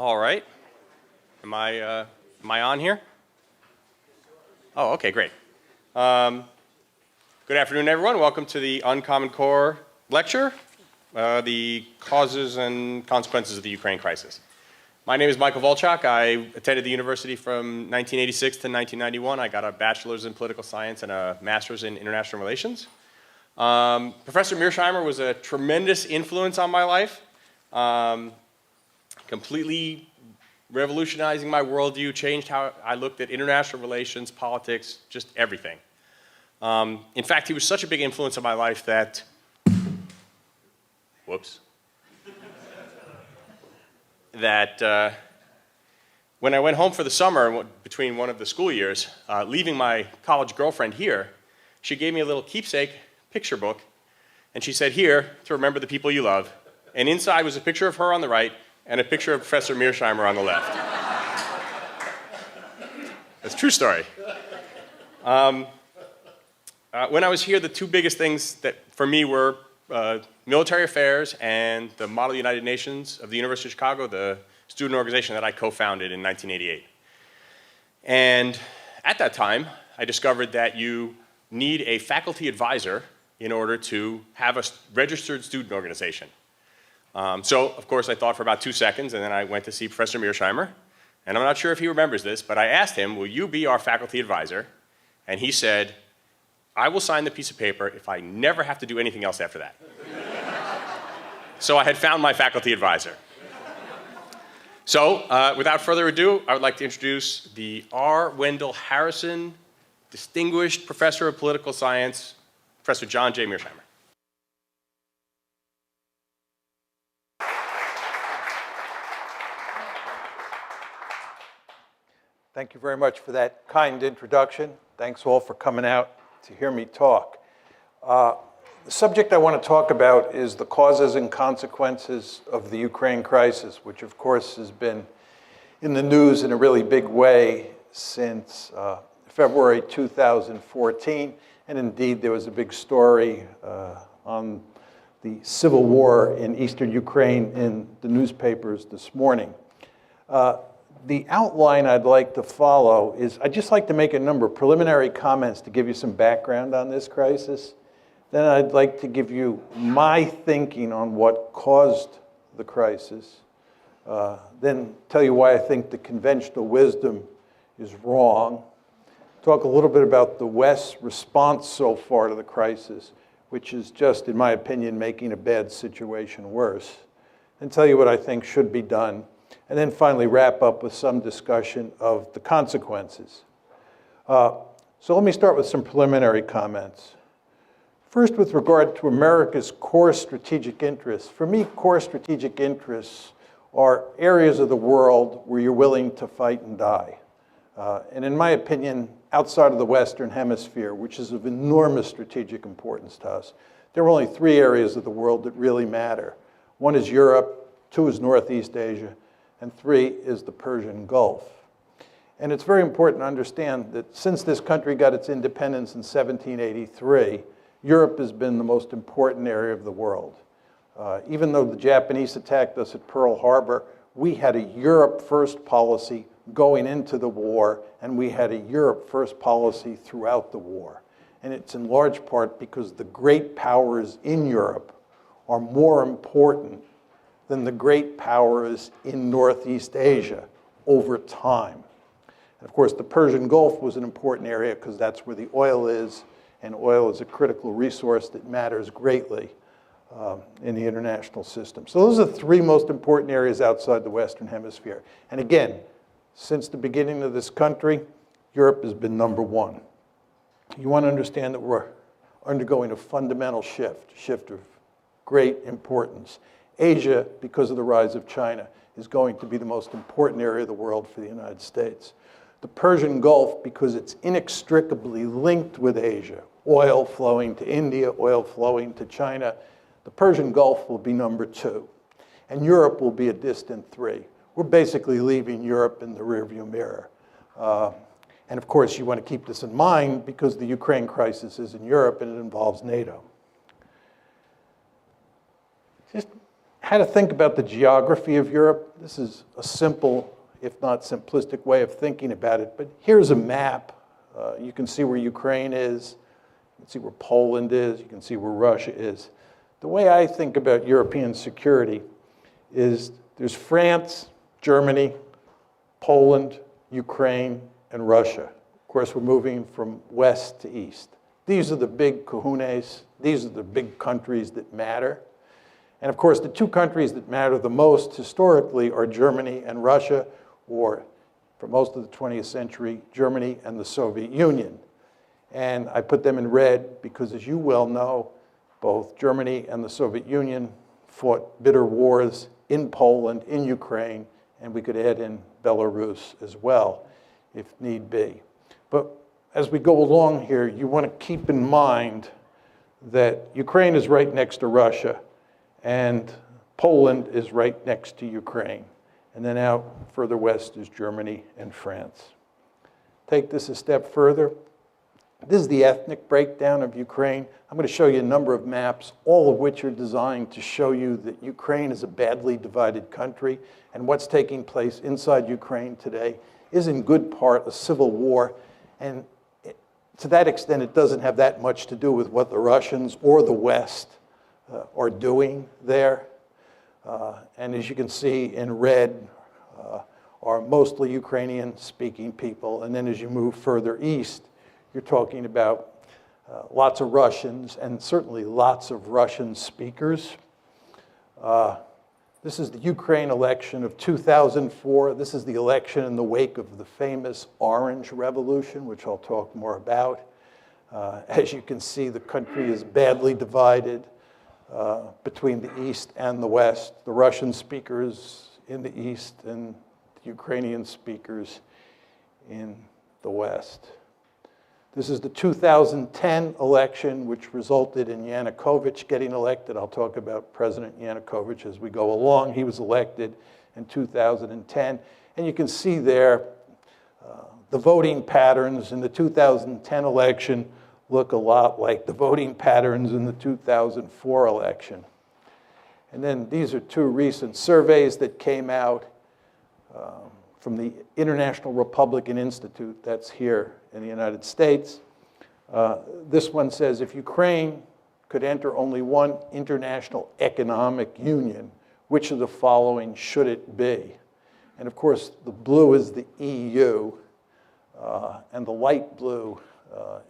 All right. Am I on here? Oh, okay, great. Good afternoon, everyone. Welcome to the Uncommon Core lecture, the causes and consequences of the Ukraine crisis. My name is Michael Volchak. I attended the university from 1986 to 1991. I got a bachelor's in political science and a master's in international relations. Professor Mearsheimer was a tremendous influence on my life, completely revolutionizing my worldview, changed how I looked at international relations, politics, just everything. In fact, he was such a big influence on my life that, that when I went home for the summer between one of the school years, leaving my college girlfriend here, she gave me a little keepsake picture book, and she said, "Here, to remember the people you love." And inside was a picture of her on the right and a picture of Professor Mearsheimer on the left. That's a true story. When I was here, the two biggest things that for me were military affairs and the Model United Nations of the University of Chicago, the student organization that I co-founded in 1988. And at that time, I discovered that you need a faculty advisor in order to have a registered student organization. So, of course, I thought for about 2 seconds, and then I went to see Professor Mearsheimer. And I'm not sure if he remembers this, but I asked him, "Will you be our faculty advisor?" And he said, "I will sign the piece of paper if I never have to do anything else after that." So I had found my faculty advisor. So, without further ado, I would like to introduce the R. Wendell Harrison Distinguished Professor of Political Science, Professor John J. Mearsheimer. Thank you very much for that kind introduction. Thanks all for coming out to hear me talk. The subject I want to talk about is the causes and consequences of the Ukraine crisis, which of course has been in the news in a really big way since February 2014. And indeed, there was a big story on the civil war in eastern Ukraine in the newspapers this morning. The outline I'd like to follow is I'd just like to make a number of preliminary comments to give you some background on this crisis. Then I'd like to give you my thinking on what caused the crisis. Then tell you why I think the conventional wisdom is wrong. Talk a little bit about the West's response so far to the crisis, which is just, in my opinion, making a bad situation worse. And tell you what I think should be done. And then finally wrap up with some discussion of the consequences. So let me start with some preliminary comments. First, with regard to America's core strategic interests. For me, core strategic interests are areas of the world where you're willing to fight and die. And in my opinion, outside of the Western Hemisphere, which is of enormous strategic importance to us, there are only 3 areas of the world that really matter. 1 is Europe, 2 is Northeast Asia, and 3 is the Persian Gulf. And it's very important to understand that since this country got its independence in 1783, Europe has been the most important area of the world. Even though the Japanese attacked us at Pearl Harbor, we had a Europe first policy going into the war, and we had a Europe first policy throughout the war. And it's in large part because the great powers in Europe are more important than the great powers in Northeast Asia over time. And of course, the Persian Gulf was an important area because that's where the oil is, and oil is a critical resource that matters greatly in the international system. So those are the 3 most important areas outside the Western Hemisphere. And again, since the beginning of this country, Europe has been number 1. You want to understand that we're undergoing a fundamental shift of great importance. Asia, because of the rise of China, is going to be the most important area of the world for the United States. The Persian Gulf, because it's inextricably linked with Asia, oil flowing to India, oil flowing to China, the Persian Gulf will be number 2. And Europe will be a distant 3. We're basically leaving Europe in the rearview mirror. And of course, you want to keep this in mind because the Ukraine crisis is in Europe and it involves NATO. Just how to think about the geography of Europe. This is a simple, if not simplistic, way of thinking about it. But here's a map. You can see where Ukraine is. You can see where Poland is. You can see where Russia is. The way I think about European security is there's France, Germany, Poland, Ukraine, and Russia. Of course, we're moving from west to east. These are the big kahunas. These are the big countries that matter. And of course, the two countries that matter the most historically are Germany and Russia, or for most of the 20th century, Germany and the Soviet Union. And I put them in red because, as you well know, both Germany and the Soviet Union fought bitter wars in Poland, in Ukraine, and we could add in Belarus as well, if need be. But as we go along here, you want to keep in mind that Ukraine is right next to Russia, and Poland is right next to Ukraine. And then out further west is Germany and France. Take this a step further. This is the ethnic breakdown of Ukraine. I'm going to show you a number of maps, all of which are designed to show you that Ukraine is a badly divided country, and what's taking place inside Ukraine today is in good part a civil war. And to that extent, it doesn't have that much to do with what the Russians or the West are doing there. And as you can see in red are mostly Ukrainian-speaking people. And then as you move further east, you're talking about lots of Russians and certainly lots of Russian speakers. This is the Ukraine election of 2004. This is the election in the wake of the famous Orange Revolution, which I'll talk more about. As you can see, the country is badly divided between the East and the West. The Russian speakers in the East and the Ukrainian speakers in the West. This is the 2010 election, which resulted in Yanukovych getting elected. I'll talk about President Yanukovych as we go along. He was elected in 2010. And you can see there the voting patterns in the 2010 election look a lot like the voting patterns in the 2004 election. And then these are two recent surveys that came out from the International Republican Institute, that's here in the United States. This one says, if Ukraine could enter only one international economic union, which of the following should it be? And of course, the blue is the EU, and the light blue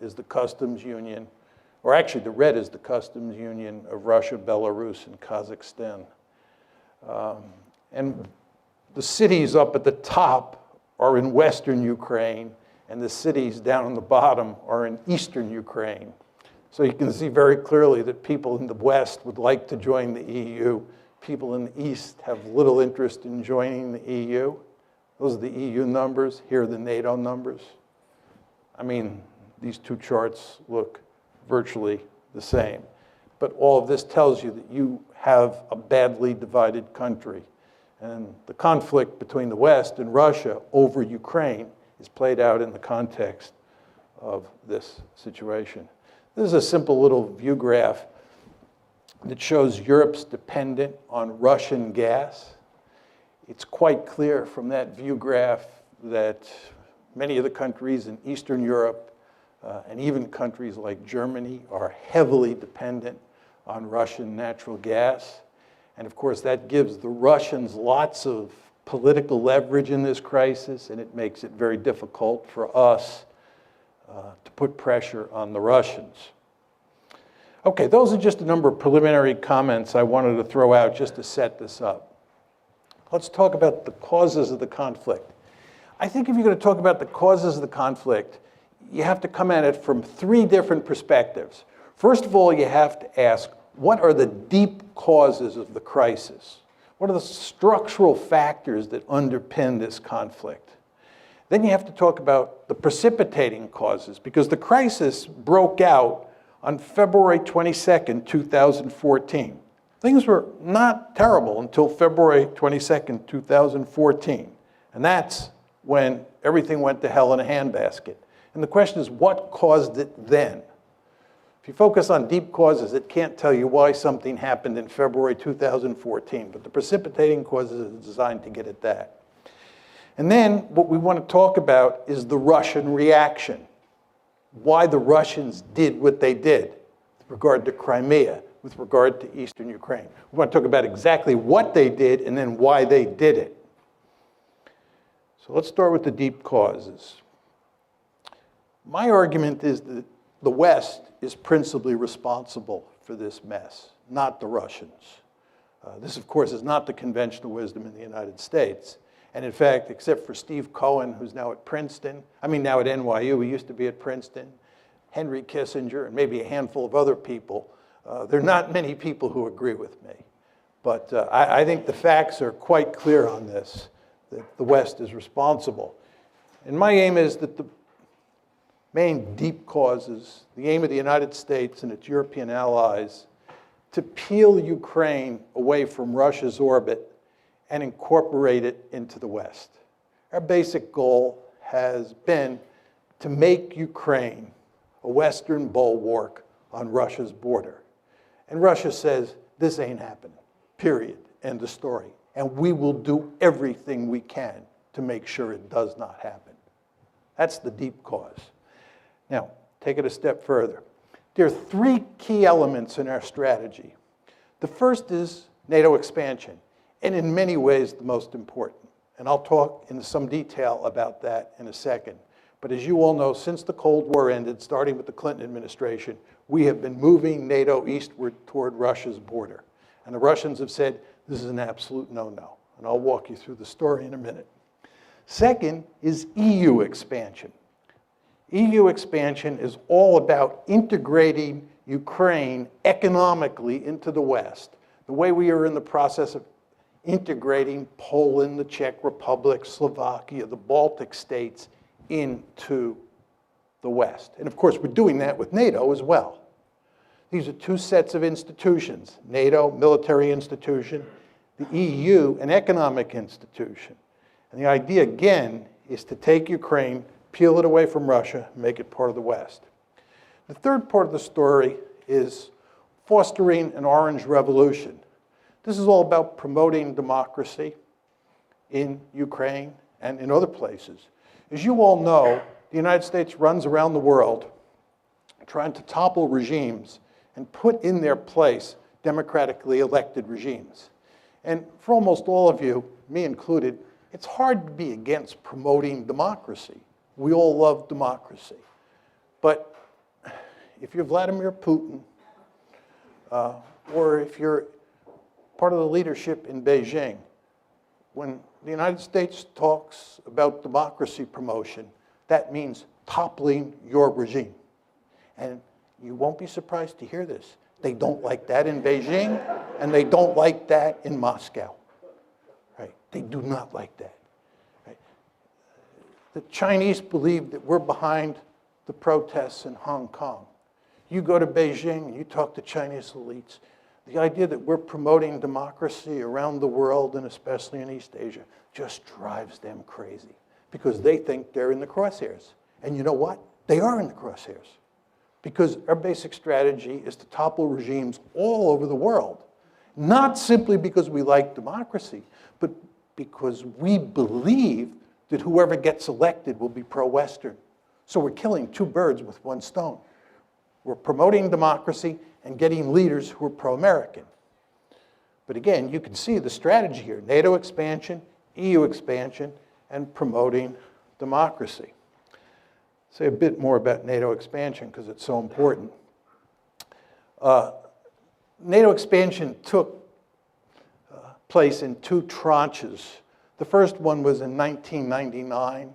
is the customs union, or actually the red is the customs union of Russia, Belarus, and Kazakhstan. And the cities up at the top are in Western Ukraine, and the cities down on the bottom are in Eastern Ukraine. So you can see very clearly that people in the West would like to join the EU. People in the East have little interest in joining the EU. Those are the EU numbers. Here are the NATO numbers. I mean, these two charts look virtually the same. But all of this tells you that you have a badly divided country. And the conflict between the West and Russia over Ukraine is played out in the context of this situation. This is a simple little view graph that shows Europe's dependence on Russian gas. It's quite clear from that view graph that many of the countries in Eastern Europe and even countries like Germany are heavily dependent on Russian natural gas. And of course, that gives the Russians lots of political leverage in this crisis, and it makes it very difficult for us to put pressure on the Russians. Okay, those are just a number of preliminary comments I wanted to throw out just to set this up. Let's talk about the causes of the conflict. I think if you're going to talk about the causes of the conflict, you have to come at it from three different perspectives. First of all, you have to ask, what are the deep causes of the crisis? What are the structural factors that underpin this conflict? Then you have to talk about the precipitating causes, because the crisis broke out on February 22nd, 2014. Things were not terrible until February 22nd, 2014. And that's when everything went to hell in a handbasket. And the question is, what caused it then? If you focus on deep causes, it can't tell you why something happened in February 2014, but the precipitating causes is designed to get at that. And then what we want to talk about is the Russian reaction, why the Russians did what they did with regard to Crimea, with regard to eastern Ukraine. We want to talk about exactly what they did and then why they did it. So let's start with the deep causes. My argument is that the West is principally responsible for this mess, not the Russians. This, of course, is not the conventional wisdom in the United States. And in fact, except for Steve Cohen, who's now at Princeton, now at NYU, he used to be at Princeton, Henry Kissinger, and maybe a handful of other people, there are not many people who agree with me. But I think the facts are quite clear on this, that the West is responsible. And my aim is that the main deep causes, the aim of the United States and its European allies, to peel Ukraine away from Russia's orbit and incorporate it into the West. Our basic goal has been to make Ukraine a Western bulwark on Russia's border. And Russia says, this ain't happening, period, end of story. And we will do everything we can to make sure it does not happen. That's the deep cause. Now, take it a step further. There are three key elements in our strategy. The first is NATO expansion, and in many ways the most important. And I'll talk in some detail about that in a second. But as you all know, since the Cold War ended, starting with the Clinton administration, we have been moving NATO eastward toward Russia's border. And the Russians have said, this is an absolute no-no. And I'll walk you through the story in a minute. Second is EU expansion. EU expansion is all about integrating Ukraine economically into the West, the way we are in the process of integrating Poland, the Czech Republic, Slovakia, the Baltic states into the West. And of course, we're doing that with NATO as well. These are two sets of institutions, NATO, military institution, the EU, an economic institution. And the idea, again, is to take Ukraine, peel it away from Russia, and make it part of the West. The third part of the story is fostering an orange revolution. This is all about promoting democracy in Ukraine and in other places. As you all know, the United States runs around the world trying to topple regimes and put in their place democratically elected regimes. And for almost all of you, me included, it's hard to be against promoting democracy. We all love democracy. But if you're Vladimir Putin, or if you're part of the leadership in Beijing, when the United States talks about democracy promotion, that means toppling your regime. And you won't be surprised to hear this. They don't like that in Beijing, and they don't like that in Moscow. Right? They do not like that. Right? The Chinese believe that we're behind the protests in Hong Kong. You go to Beijing and you talk to Chinese elites, the idea that we're promoting democracy around the world, and especially in East Asia, just drives them crazy because they think they're in the crosshairs. And you know what? They are in the crosshairs because our basic strategy is to topple regimes all over the world, not simply because we like democracy, but because we believe that whoever gets elected will be pro-Western. So we're killing two birds with one stone. We're promoting democracy and getting leaders who are pro-American. But again, you can see the strategy here: NATO expansion, EU expansion, and promoting democracy. I'll say a bit more about NATO expansion because it's so important. NATO expansion took place in two tranches. The first one was in 1999.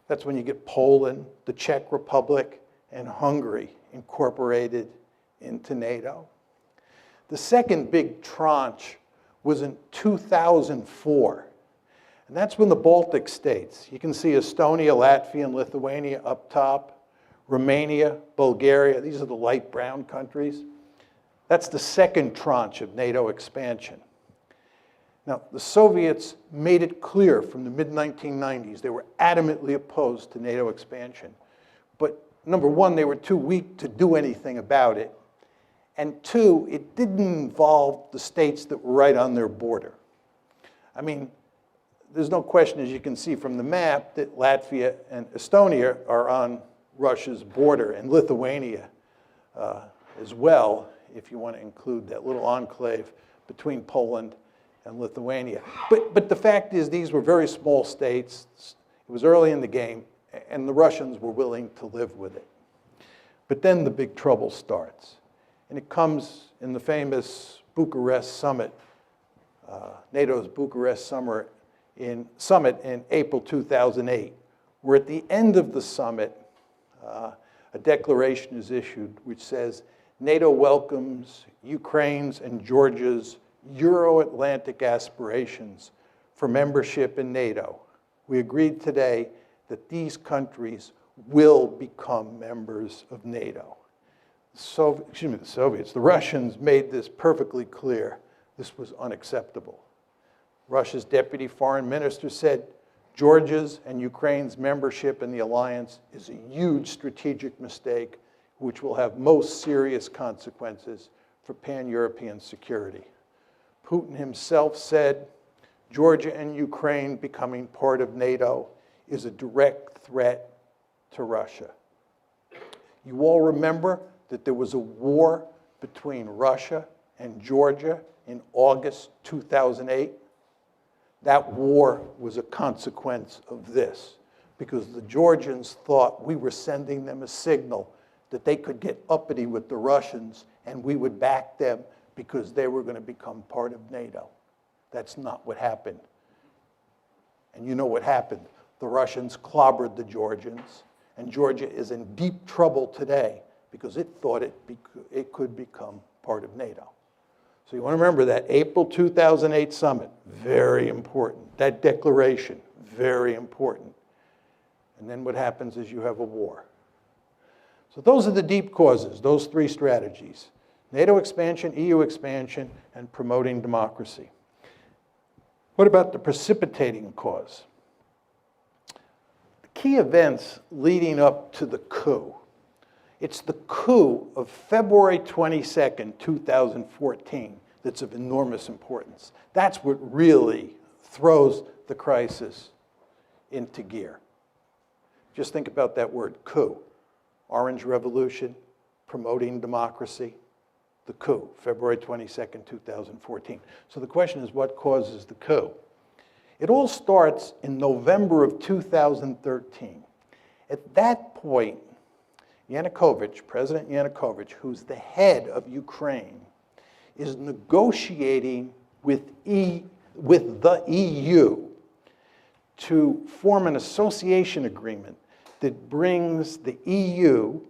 That's when you get Poland, the Czech Republic, and Hungary incorporated into NATO. The second big tranche was in 2004. And that's when the Baltic states, you can see Estonia, Latvia, and Lithuania up top, Romania, Bulgaria, these are the light brown countries. That's the second tranche of NATO expansion. Now, the Soviets made it clear from the mid-1990s they were adamantly opposed to NATO expansion. But number one, they were too weak to do anything about it. And two, it didn't involve the states that were right on their border. I mean, there's no question, as you can see from the map, that Latvia and Estonia are on Russia's border, and Lithuania as well, if you want to include that little enclave between Poland and Lithuania. But the fact is, these were very small states. It was early in the game, and the Russians were willing to live with it. But then the big trouble starts. And it comes in the famous Bucharest summit, NATO's Bucharest summit in April 2008, where at the end of the summit, a declaration is issued which says, NATO welcomes Ukraine's and Georgia's Euro-Atlantic aspirations for membership in NATO. We agreed today that these countries will become members of NATO. The Russians made this perfectly clear. This was unacceptable. Russia's deputy foreign minister said, Georgia's and Ukraine's membership in the alliance is a huge strategic mistake which will have most serious consequences for pan-European security. Putin himself said, Georgia and Ukraine becoming part of NATO is a direct threat to Russia. You all remember that there was a war between Russia and Georgia in August 2008. That war was a consequence of this, because the Georgians thought we were sending them a signal that they could get uppity with the Russians and we would back them because they were going to become part of NATO. That's not what happened. And you know what happened. The Russians clobbered the Georgians, and Georgia is in deep trouble today because it thought it could become part of NATO. So you want to remember that April 2008 summit, very important. That declaration, very important. And then what happens is you have a war. So those are the deep causes, those three strategies: NATO expansion, EU expansion, and promoting democracy. What about the precipitating cause? The key events leading up to the coup. It's the coup of February 22nd, 2014 that's of enormous importance. That's what really throws the crisis into gear. Just think about that word, coup. Orange Revolution, promoting democracy, the coup, February 22nd, 2014. So the question is, what causes the coup? It all starts in November of 2013. At that point, Yanukovych, President Yanukovych, who's the head of Ukraine, is negotiating with the EU to form an association agreement that brings the EU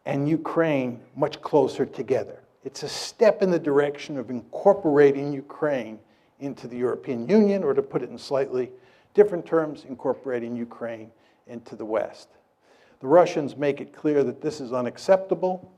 and Ukraine much closer together. It's a step in the direction of incorporating Ukraine into the European Union, or to put it in slightly different terms, incorporating Ukraine into the West. The Russians make it clear that this is unacceptable.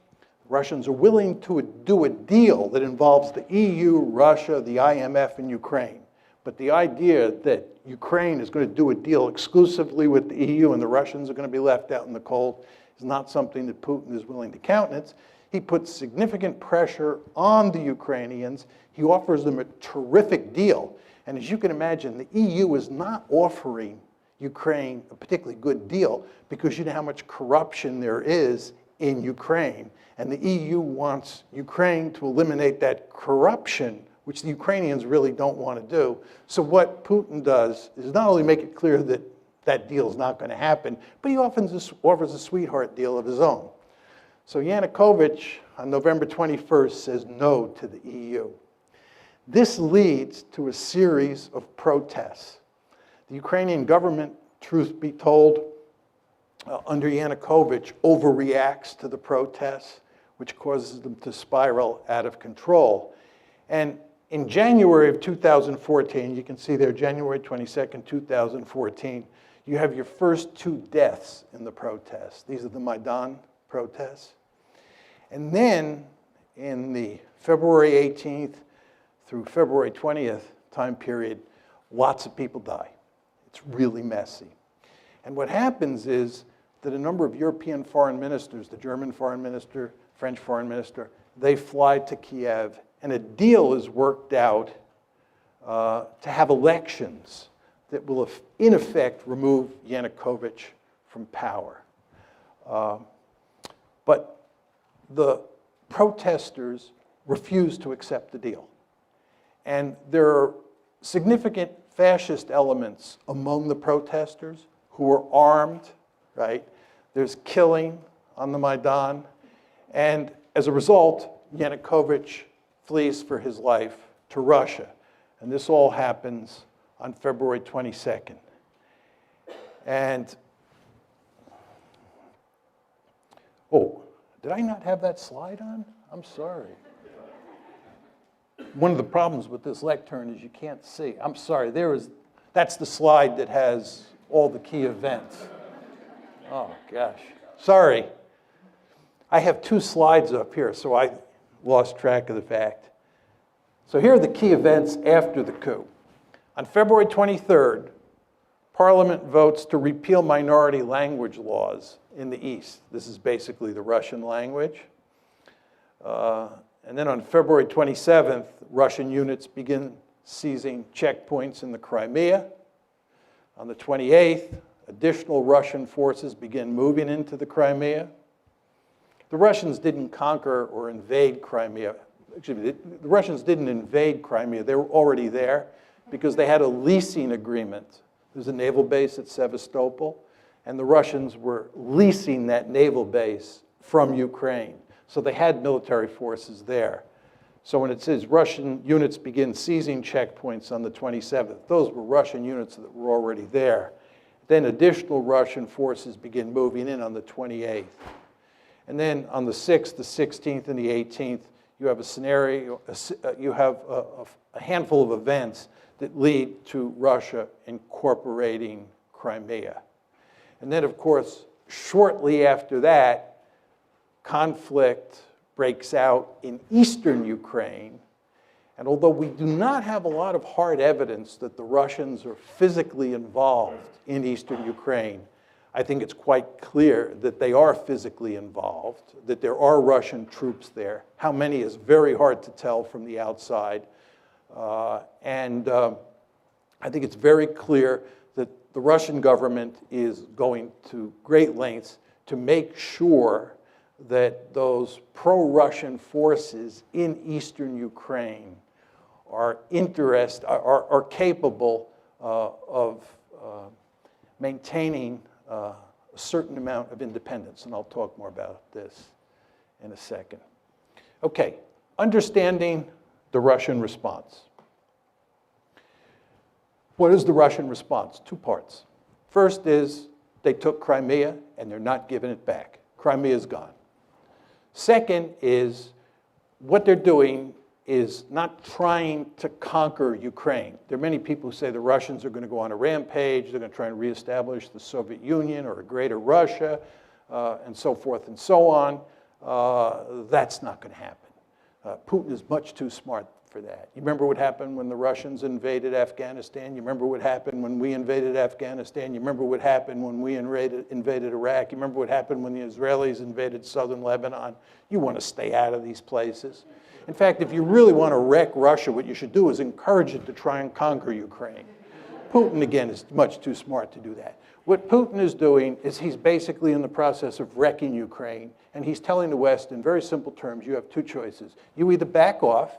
The Russians are willing to do a deal that involves the EU, Russia, the IMF, and Ukraine. But the idea that Ukraine is going to do a deal exclusively with the EU and the Russians are going to be left out in the cold is not something that Putin is willing to countenance. He puts significant pressure on the Ukrainians. He offers them a terrific deal. And as you can imagine, the EU is not offering Ukraine a particularly good deal because you know how much corruption there is in Ukraine. And the EU wants Ukraine to eliminate that corruption, which the Ukrainians really don't want to do. So what Putin does is not only make it clear that that deal is not going to happen, but he often offers a sweetheart deal of his own. So Yanukovych, on November 21st, says no to the EU. This leads to a series of protests. The Ukrainian government, truth be told, under Yanukovych, overreacts to the protests, which causes them to spiral out of control. And in January of 2014, you can see there, January 22nd, 2014, you have your first 2 deaths in the protests. These are the Maidan protests. And then in the February 18th through February 20th time period, lots of people die. It's really messy. And what happens is that a number of European foreign ministers, the German foreign minister, French foreign minister, they fly to Kiev, and a deal is worked out to have elections that will, in effect, remove Yanukovych from power. But the protesters refuse to accept the deal. And there are significant fascist elements among the protesters who are armed, right? There's killing on the Maidan. And as a result, Yanukovych flees for his life to Russia. And this all happens on February 22nd. And, oh, did I not have that slide on? I'm sorry. One of the problems with this lectern is you can't see. I'm sorry, that's the slide that has all the key events. Oh, gosh. Sorry. I have two slides up here, so I lost track of the fact. So here are the key events after the coup. On February 23rd, Parliament votes to repeal minority language laws in the East. This is basically the Russian language. And then on February 27th, Russian units begin seizing checkpoints in the Crimea. On the 28th, additional Russian forces begin moving into the Crimea. The Russians didn't conquer or invade Crimea. Actually, the Russians didn't invade Crimea. They were already there because they had a leasing agreement. There's a naval base at Sevastopol, and the Russians were leasing that naval base from Ukraine. So they had military forces there. So when it says Russian units begin seizing checkpoints on the 27th, those were Russian units that were already there. Then additional Russian forces begin moving in on the 28th. And then on the 6th, the 16th, and the 18th, you have a scenario, you have a handful of events that lead to Russia incorporating Crimea. And then, of course, shortly after that, conflict breaks out in eastern Ukraine. And although we do not have a lot of hard evidence that the Russians are physically involved in eastern Ukraine, I think it's quite clear that they are physically involved, that there are Russian troops there. How many is very hard to tell from the outside. I think it's very clear that the Russian government is going to great lengths to make sure that those pro-Russian forces in eastern Ukraine are capable of maintaining a certain amount of independence. And I'll talk more about this in a second. Okay, understanding the Russian response. What is the Russian response? Two parts. First is they took Crimea and they're not giving it back. Crimea is gone. Second is what they're doing is not trying to conquer Ukraine. There are many people who say the Russians are going to go on a rampage, they're going to try and reestablish the Soviet Union or a greater Russia, and so forth and so on. That's not going to happen. Putin is much too smart for that. You remember what happened when the Russians invaded Afghanistan? You remember what happened when we invaded Afghanistan? You remember what happened when we invaded Iraq? You remember what happened when the Israelis invaded southern Lebanon? You want to stay out of these places. In fact, if you really want to wreck Russia, what you should do is encourage it to try and conquer Ukraine. Putin, again, is much too smart to do that. What Putin is doing is he's basically in the process of wrecking Ukraine, and he's telling the West in very simple terms, you have two choices. You either back off,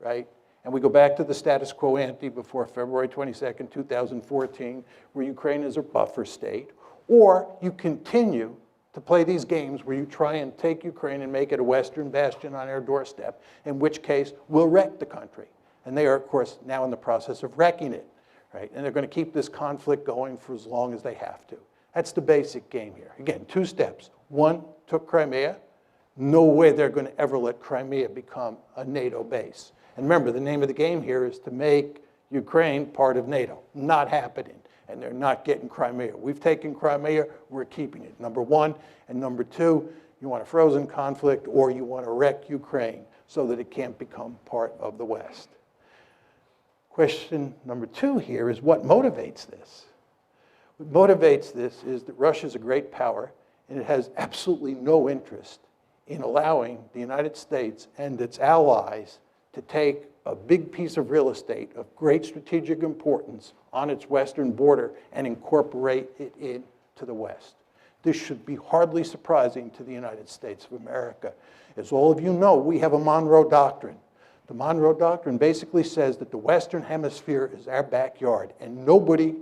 right? And we go back to the status quo ante before February 22nd, 2014, where Ukraine is a buffer state, or you continue to play these games where you try and take Ukraine and make it a Western bastion on our doorstep, in which case we'll wreck the country. And they are, of course, now in the process of wrecking it, right? And they're going to keep this conflict going for as long as they have to. That's the basic game here. Again, two steps. One, took Crimea. No way they're going to ever let Crimea become a NATO base. And remember, the name of the game here is to make Ukraine part of NATO. Not happening. And they're not getting Crimea. We've taken Crimea, we're keeping it, number one. And number two, you want a frozen conflict or you want to wreck Ukraine so that it can't become part of the West. Question number two here is what motivates this? What motivates this is that Russia is a great power, and it has absolutely no interest in allowing the United States and its allies to take a big piece of real estate of great strategic importance on its western border and incorporate it into the West. This should be hardly surprising to the United States of America. As all of you know, we have a Monroe Doctrine. The Monroe Doctrine basically says that the Western Hemisphere is our backyard, and nobody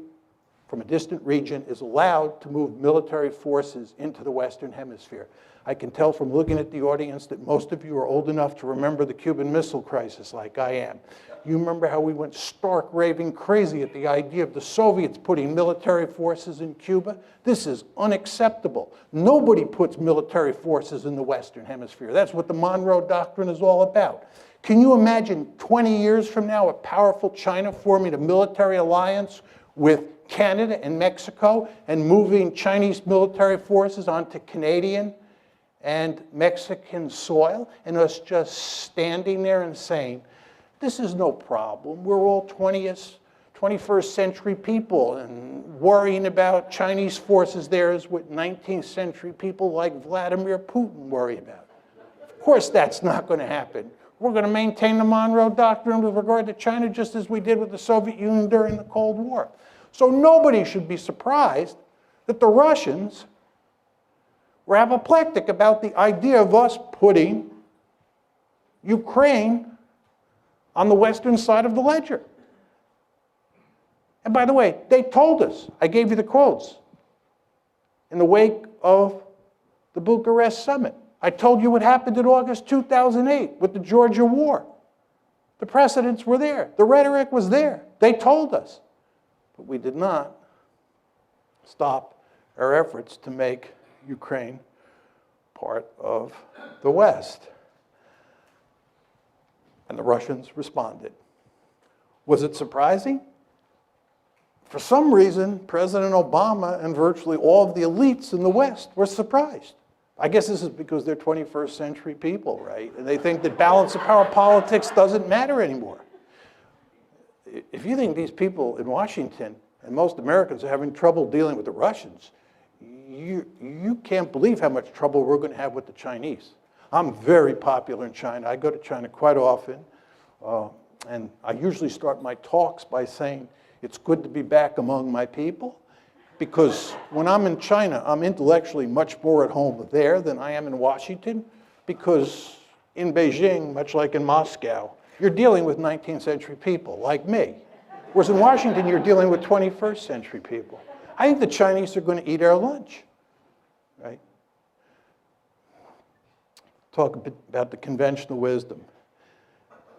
from a distant region is allowed to move military forces into the Western Hemisphere. I can tell from looking at the audience that most of you are old enough to remember the Cuban Missile Crisis like I am. You remember how we went stark raving crazy at the idea of the Soviets putting military forces in Cuba? This is unacceptable. Nobody puts military forces in the Western Hemisphere. That's what the Monroe Doctrine is all about. Can you imagine 20 years from now a powerful China forming a military alliance with Canada and Mexico and moving Chinese military forces onto Canadian and Mexican soil, and us just standing there and saying, this is no problem. We're all 21st century people, and worrying about Chinese forces there is what 19th century people like Vladimir Putin worry about. Of course that's not going to happen. We're going to maintain the Monroe Doctrine with regard to China just as we did with the Soviet Union during the Cold War. So nobody should be surprised that the Russians were apoplectic about the idea of us putting Ukraine on the western side of the ledger. And by the way, they told us, I gave you the quotes, in the wake of the Bucharest summit. I told you what happened in August 2008 with the Georgia war. The precedents were there. The rhetoric was there. They told us. But we did not stop our efforts to make Ukraine part of the West. And the Russians responded. Was it surprising? For some reason, President Obama and virtually all of the elites in the West were surprised. I guess this is because they're 21st century people, right? And they think that balance of power politics doesn't matter anymore. If you think these people in Washington and most Americans are having trouble dealing with the Russians, you can't believe how much trouble we're going to have with the Chinese. I'm very popular in China. I go to China quite often. And I usually start my talks by saying, it's good to be back among my people. Because when I'm in China, I'm intellectually much more at home there than I am in Washington. Because in Beijing, much like in Moscow, you're dealing with 19th century people like me. Whereas in Washington, you're dealing with 21st century people. I think the Chinese are going to eat our lunch, right? Talk a bit about the conventional wisdom.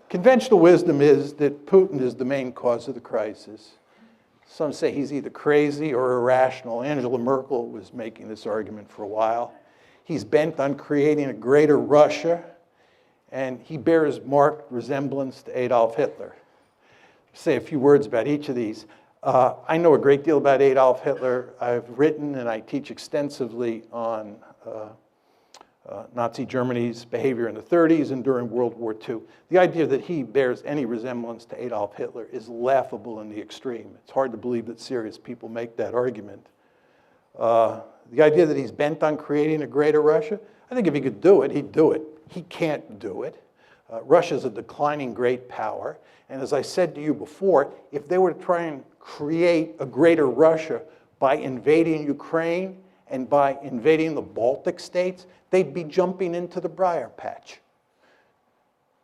Conventional wisdom is that Putin is the main cause of the crisis. Some say he's either crazy or irrational. Angela Merkel was making this argument for a while. He's bent on creating a greater Russia, and he bears marked resemblance to Adolf Hitler. Say a few words about each of these. I know a great deal about Adolf Hitler. I've written and I teach extensively on Nazi Germany's behavior in the 30s and during World War II. The idea that he bears any resemblance to Adolf Hitler is laughable in the extreme. It's hard to believe that serious people make that argument. The idea that he's bent on creating a greater Russia, I think if he could do it, he'd do it. He can't do it. Russia's a declining great power. And as I said to you before, if they were to try and create a greater Russia by invading Ukraine and by invading the Baltic states, they'd be jumping into the briar patch.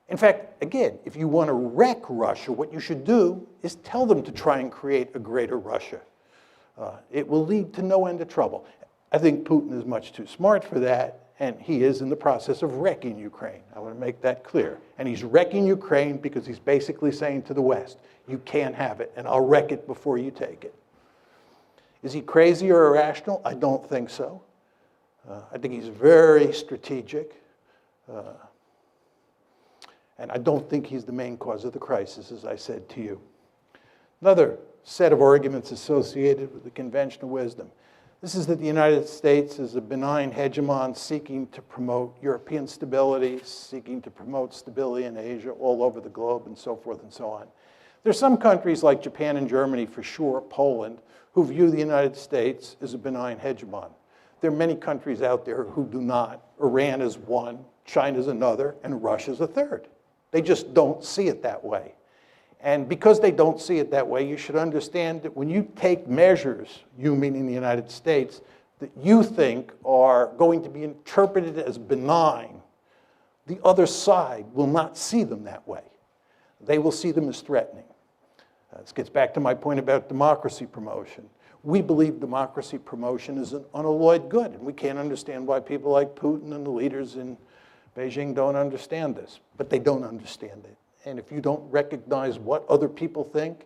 In fact, again, if you want to wreck Russia, what you should do is tell them to try and create a greater Russia. It will lead to no end of trouble. I think Putin is much too smart for that, and he is in the process of wrecking Ukraine. I want to make that clear. And he's wrecking Ukraine because he's basically saying to the West, you can't have it, and I'll wreck it before you take it. Is he crazy or irrational? I don't think so. I think he's very strategic. And I don't think he's the main cause of the crisis, as I said to you. Another set of arguments associated with the conventional wisdom. This is that the United States is a benign hegemon seeking to promote European stability, seeking to promote stability in Asia, all over the globe, and so forth and so on. There's some countries like Japan and Germany, for sure, Poland, who view the United States as a benign hegemon. There are many countries out there who do not. Iran is one, China's another, and Russia's a third. They just don't see it that way. And because they don't see it that way, you should understand that when you take measures, you meaning the United States, that you think are going to be interpreted as benign, the other side will not see them that way. They will see them as threatening. This gets back to my point about democracy promotion. We believe democracy promotion is an unalloyed good, and we can't understand why people like Putin and the leaders in Beijing don't understand this, but they don't understand it. And if you don't recognize what other people think,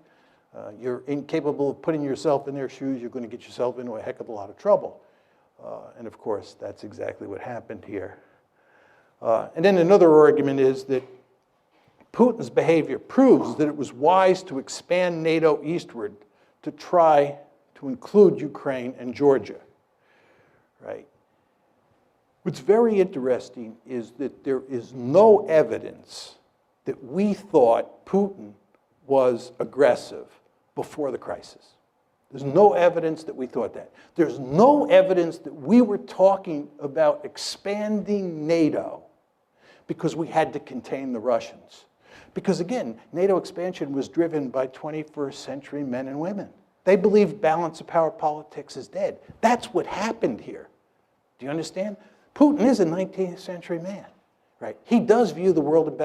you're incapable of putting yourself in their shoes, you're going to get yourself into a heck of a lot of trouble. And of course, that's exactly what happened here. And then another argument is that Putin's behavior proves that it was wise to expand NATO eastward to try to include Ukraine and Georgia, right? What's very interesting is that there is no evidence that we thought Putin was aggressive before the crisis. There's no evidence that we thought that. There's no evidence that we were talking about expanding NATO because we had to contain the Russians. Because again, NATO expansion was driven by 21st century men and women. They believed balance of power politics is dead. That's what happened here. Do you understand? Putin is a 19th century man, right? He does view the world in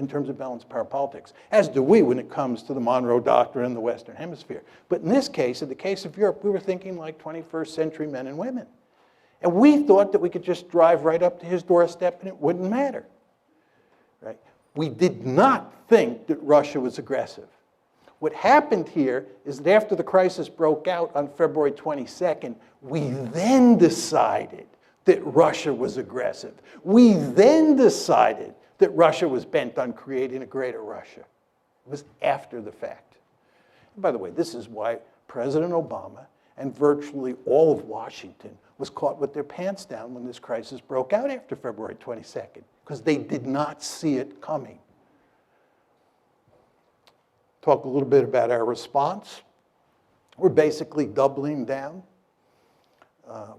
terms of balance of power politics, as do we when it comes to the Monroe Doctrine in the Western Hemisphere. But in this case, in the case of Europe, we were thinking like 21st century men and women. And we thought that we could just drive right up to his doorstep and it wouldn't matter, right? We did not think that Russia was aggressive. What happened here is that after the crisis broke out on February 22nd, we then decided that Russia was aggressive. We then decided that Russia was bent on creating a greater Russia. It was after the fact. And by the way, this is why President Obama and virtually all of Washington was caught with their pants down when this crisis broke out after February 22nd, because they did not see it coming. Talk a little bit about our response. We're basically doubling down.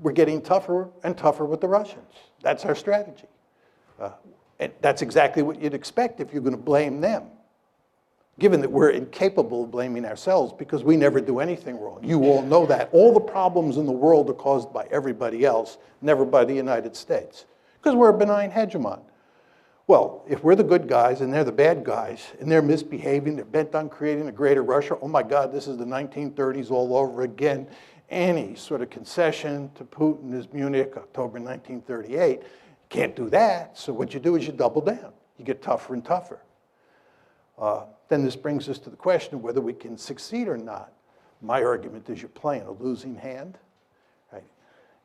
We're getting tougher and tougher with the Russians. That's our strategy. And that's exactly what you'd expect if you're going to blame them, given that we're incapable of blaming ourselves because we never do anything wrong. You all know that. All the problems in the world are caused by everybody else, never by the United States, because we're a benign hegemon. Well, if we're the good guys and they're the bad guys and they're misbehaving, they're bent on creating a greater Russia, oh my God, this is the 1930s all over again. Any sort of concession to Putin is Munich, October 1938. Can't do that, so what you do is you double down. You get tougher and tougher. Then this brings us to the question of whether we can succeed or not. My argument is you're playing a losing hand, right?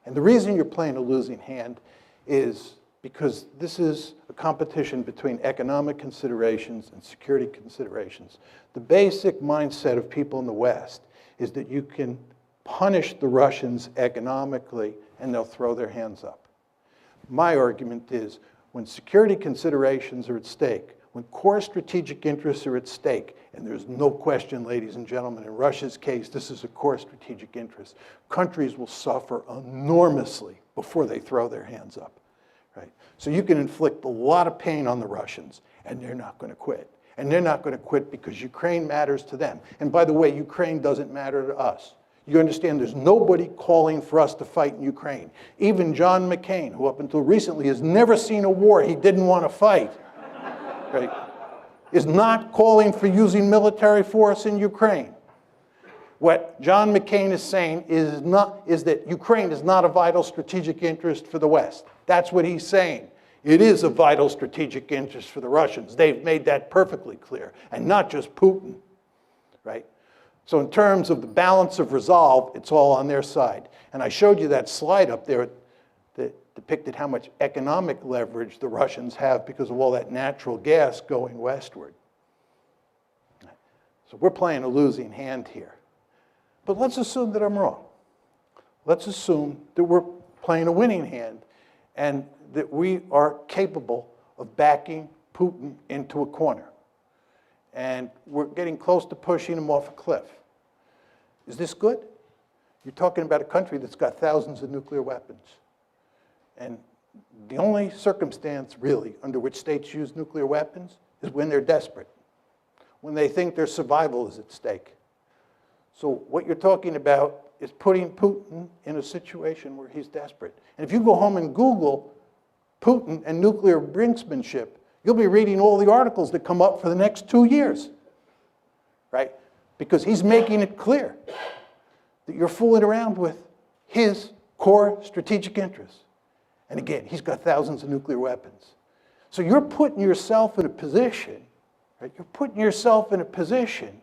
And the reason you're playing a losing hand is because this is a competition between economic considerations and security considerations. The basic mindset of people in the West is that you can punish the Russians economically and they'll throw their hands up. My argument is when security considerations are at stake, when core strategic interests are at stake, and there's no question, ladies and gentlemen, in Russia's case, this is a core strategic interest, countries will suffer enormously before they throw their hands up. Right? So you can inflict a lot of pain on the Russians, and they're not going to quit. And they're not going to quit because Ukraine matters to them. And by the way, Ukraine doesn't matter to us. You understand there's nobody calling for us to fight in Ukraine. Even John McCain, who up until recently has never seen a war he didn't want to fight, right, is not calling for using military force in Ukraine. What John McCain is saying is that Ukraine is not a vital strategic interest for the West. That's what he's saying. It is a vital strategic interest for the Russians. They've made that perfectly clear, and not just Putin, right? So in terms of the balance of resolve, it's all on their side. And I showed you that slide up there that depicted how much economic leverage the Russians have because of all that natural gas going westward. So we're playing a losing hand here. But let's assume that I'm wrong. Let's assume that we're playing a winning hand and that we are capable of backing Putin into a corner. and we're getting close to pushing them off a cliff. Is this good? You're talking about a country that's got thousands of nuclear weapons. And the only circumstance, really, under which states use nuclear weapons is when they're desperate, when they think their survival is at stake. So what you're talking about is putting Putin in a situation where he's desperate. And if you go home and Google Putin and nuclear brinksmanship, you'll be reading all the articles that come up for the next 2 years, right? Because he's making it clear that you're fooling around with his core strategic interests. And again, he's got thousands of nuclear weapons. So you're putting yourself in a position, right? You're putting yourself in a position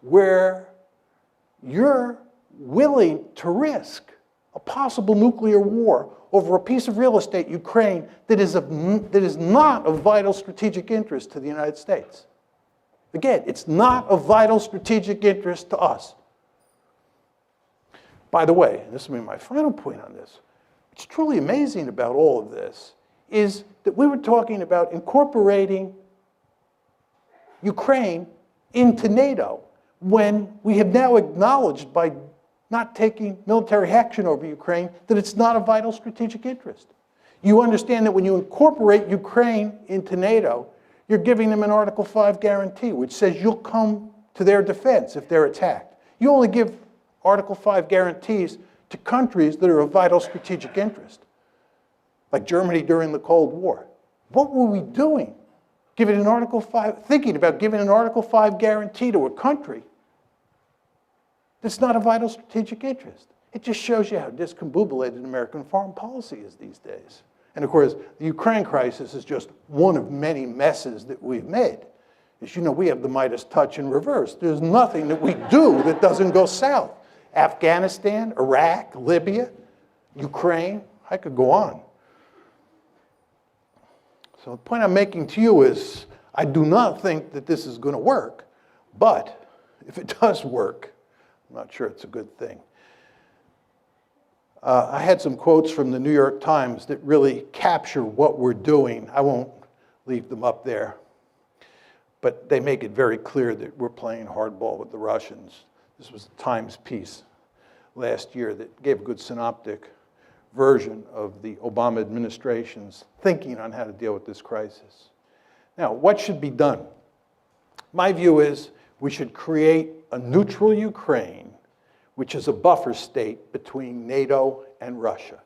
where you're willing to risk a possible nuclear war over a piece of real estate, Ukraine, that is not of vital strategic interest to the United States. Again, it's not of vital strategic interest to us. By the way, and this will be my final point on this, what's truly amazing about all of this is that we were talking about incorporating Ukraine into NATO when we have now acknowledged by not taking military action over Ukraine that it's not a vital strategic interest. You understand that when you incorporate Ukraine into NATO, you're giving them an Article 5 guarantee, which says you'll come to their defense if they're attacked. You only give Article 5 guarantees to countries that are of vital strategic interest, like Germany during the Cold War. What were we doing? Giving an Article 5, thinking about giving an Article 5 guarantee to a country that's not a vital strategic interest. It just shows you how discombobulated American foreign policy is these days. And of course, the Ukraine crisis is just one of many messes that we've made. As you know, we have the Midas touch in reverse. There's nothing that we do that doesn't go south. Afghanistan, Iraq, Libya, Ukraine, I could go on. So the point I'm making to you is, I do not think that this is going to work, but if it does work, I'm not sure it's a good thing. I had some quotes from the New York Times that really capture what we're doing. I won't leave them up there, but they make it very clear that we're playing hardball with the Russians. This was a Times piece last year that gave a good synoptic version of the Obama administration's thinking on how to deal with this crisis. Now, what should be done? My view is we should create a neutral Ukraine, which is a buffer state between NATO and Russia.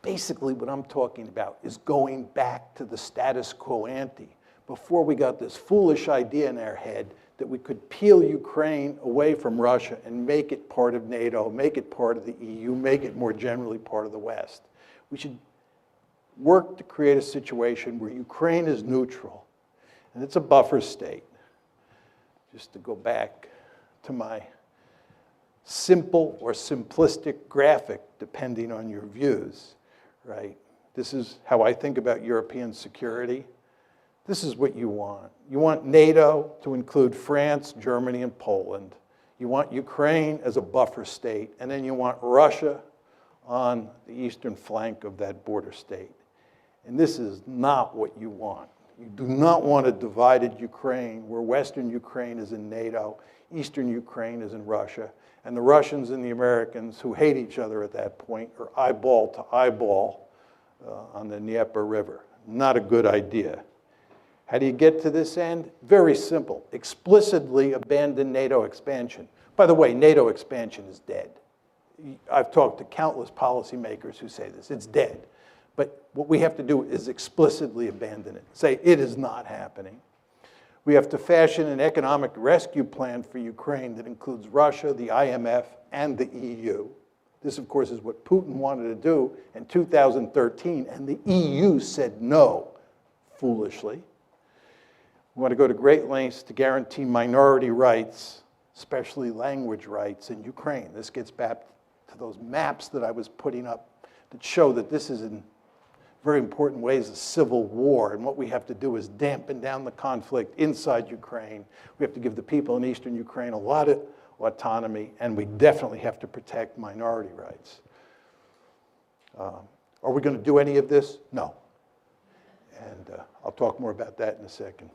Basically, what I'm talking about is going back to the status quo ante, before we got this foolish idea in our head that we could peel Ukraine away from Russia and make it part of NATO, make it part of the EU, make it more generally part of the West. We should work to create a situation where Ukraine is neutral, and it's a buffer state. Just to go back to my simple or simplistic graphic, depending on your views, right? This is how I think about European security. This is what you want. You want NATO to include France, Germany, and Poland. You want Ukraine as a buffer state, and then you want Russia on the eastern flank of that border state. And this is not what you want. You do not want a divided Ukraine where Western Ukraine is in NATO, Eastern Ukraine is in Russia, and the Russians and the Americans, who hate each other at that point, are eyeball to eyeball on the Dnieper River. Not a good idea. How do you get to this end? Very simple. Explicitly abandon NATO expansion. By the way, NATO expansion is dead. I've talked to countless policymakers who say this. It's dead. But what we have to do is explicitly abandon it. Say it is not happening. We have to fashion an economic rescue plan for Ukraine that includes Russia, the IMF, and the EU. This, of course, is what Putin wanted to do in 2013, and the EU said no, foolishly. We want to go to great lengths to guarantee minority rights, especially language rights in Ukraine. This gets back to those maps that I was putting up that show that this is in very important ways a civil war, and what we have to do is dampen down the conflict inside Ukraine. We have to give the people in eastern Ukraine a lot of autonomy, and we definitely have to protect minority rights. Are we going to do any of this? No. And I'll talk more about that in a second.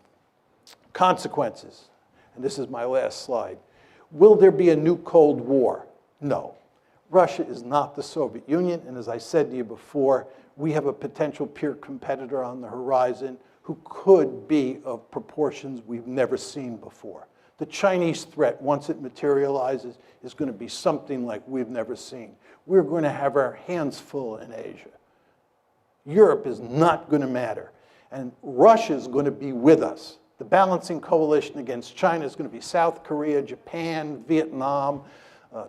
Consequences, and this is my last slide. Will there be a new Cold War? No. Russia is not the Soviet Union, and as I said to you before, we have a potential peer competitor on the horizon who could be of proportions we've never seen before. The Chinese threat, once it materializes, is going to be something like we've never seen. We're going to have our hands full in Asia. Europe is not going to matter, and Russia is going to be with us. The balancing coalition against China is going to be South Korea, Japan, Vietnam,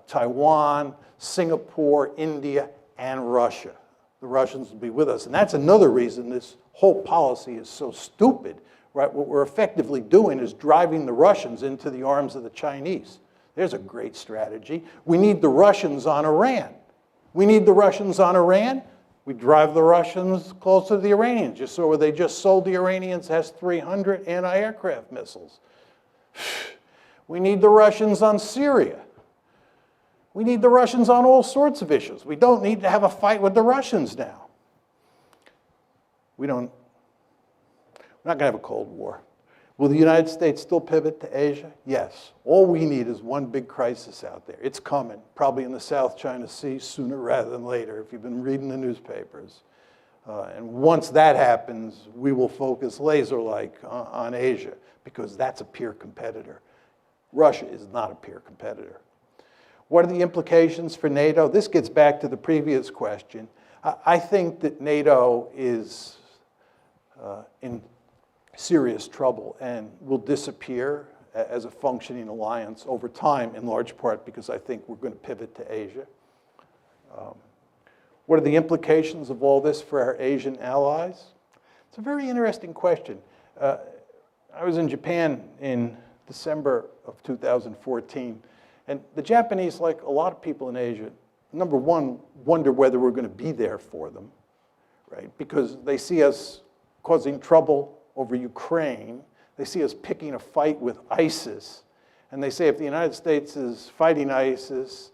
Taiwan, Singapore, India, and Russia. The Russians will be with us. And that's another reason this whole policy is so stupid, right? What we're effectively doing is driving the Russians into the arms of the Chinese. There's a great strategy. We need the Russians on Iran. We need the Russians on Iran. We drive the Russians closer to the Iranians. You saw where they just sold the Iranians S-300 anti-aircraft missiles. We need the Russians on Syria. We need the Russians on all sorts of issues. We don't need to have a fight with the Russians now. We're not going to have a Cold War. Will the United States still pivot to Asia? Yes. All we need is one big crisis out there. It's coming, probably in the South China Sea sooner rather than later, if you've been reading the newspapers. And once that happens, we will focus laser-like on Asia, because that's a peer competitor. Russia is not a peer competitor. What are the implications for NATO? This gets back to the previous question. I think that NATO is in serious trouble and will disappear as a functioning alliance over time, in large part because I think we're going to pivot to Asia. What are the implications of all this for our Asian allies? It's a very interesting question. I was in Japan in December of 2014, and the Japanese, like a lot of people in Asia, number one, wonder whether we're going to be there for them, right? Because they see us causing trouble over Ukraine. They see us picking a fight with ISIS. And they say if the United States is fighting ISIS,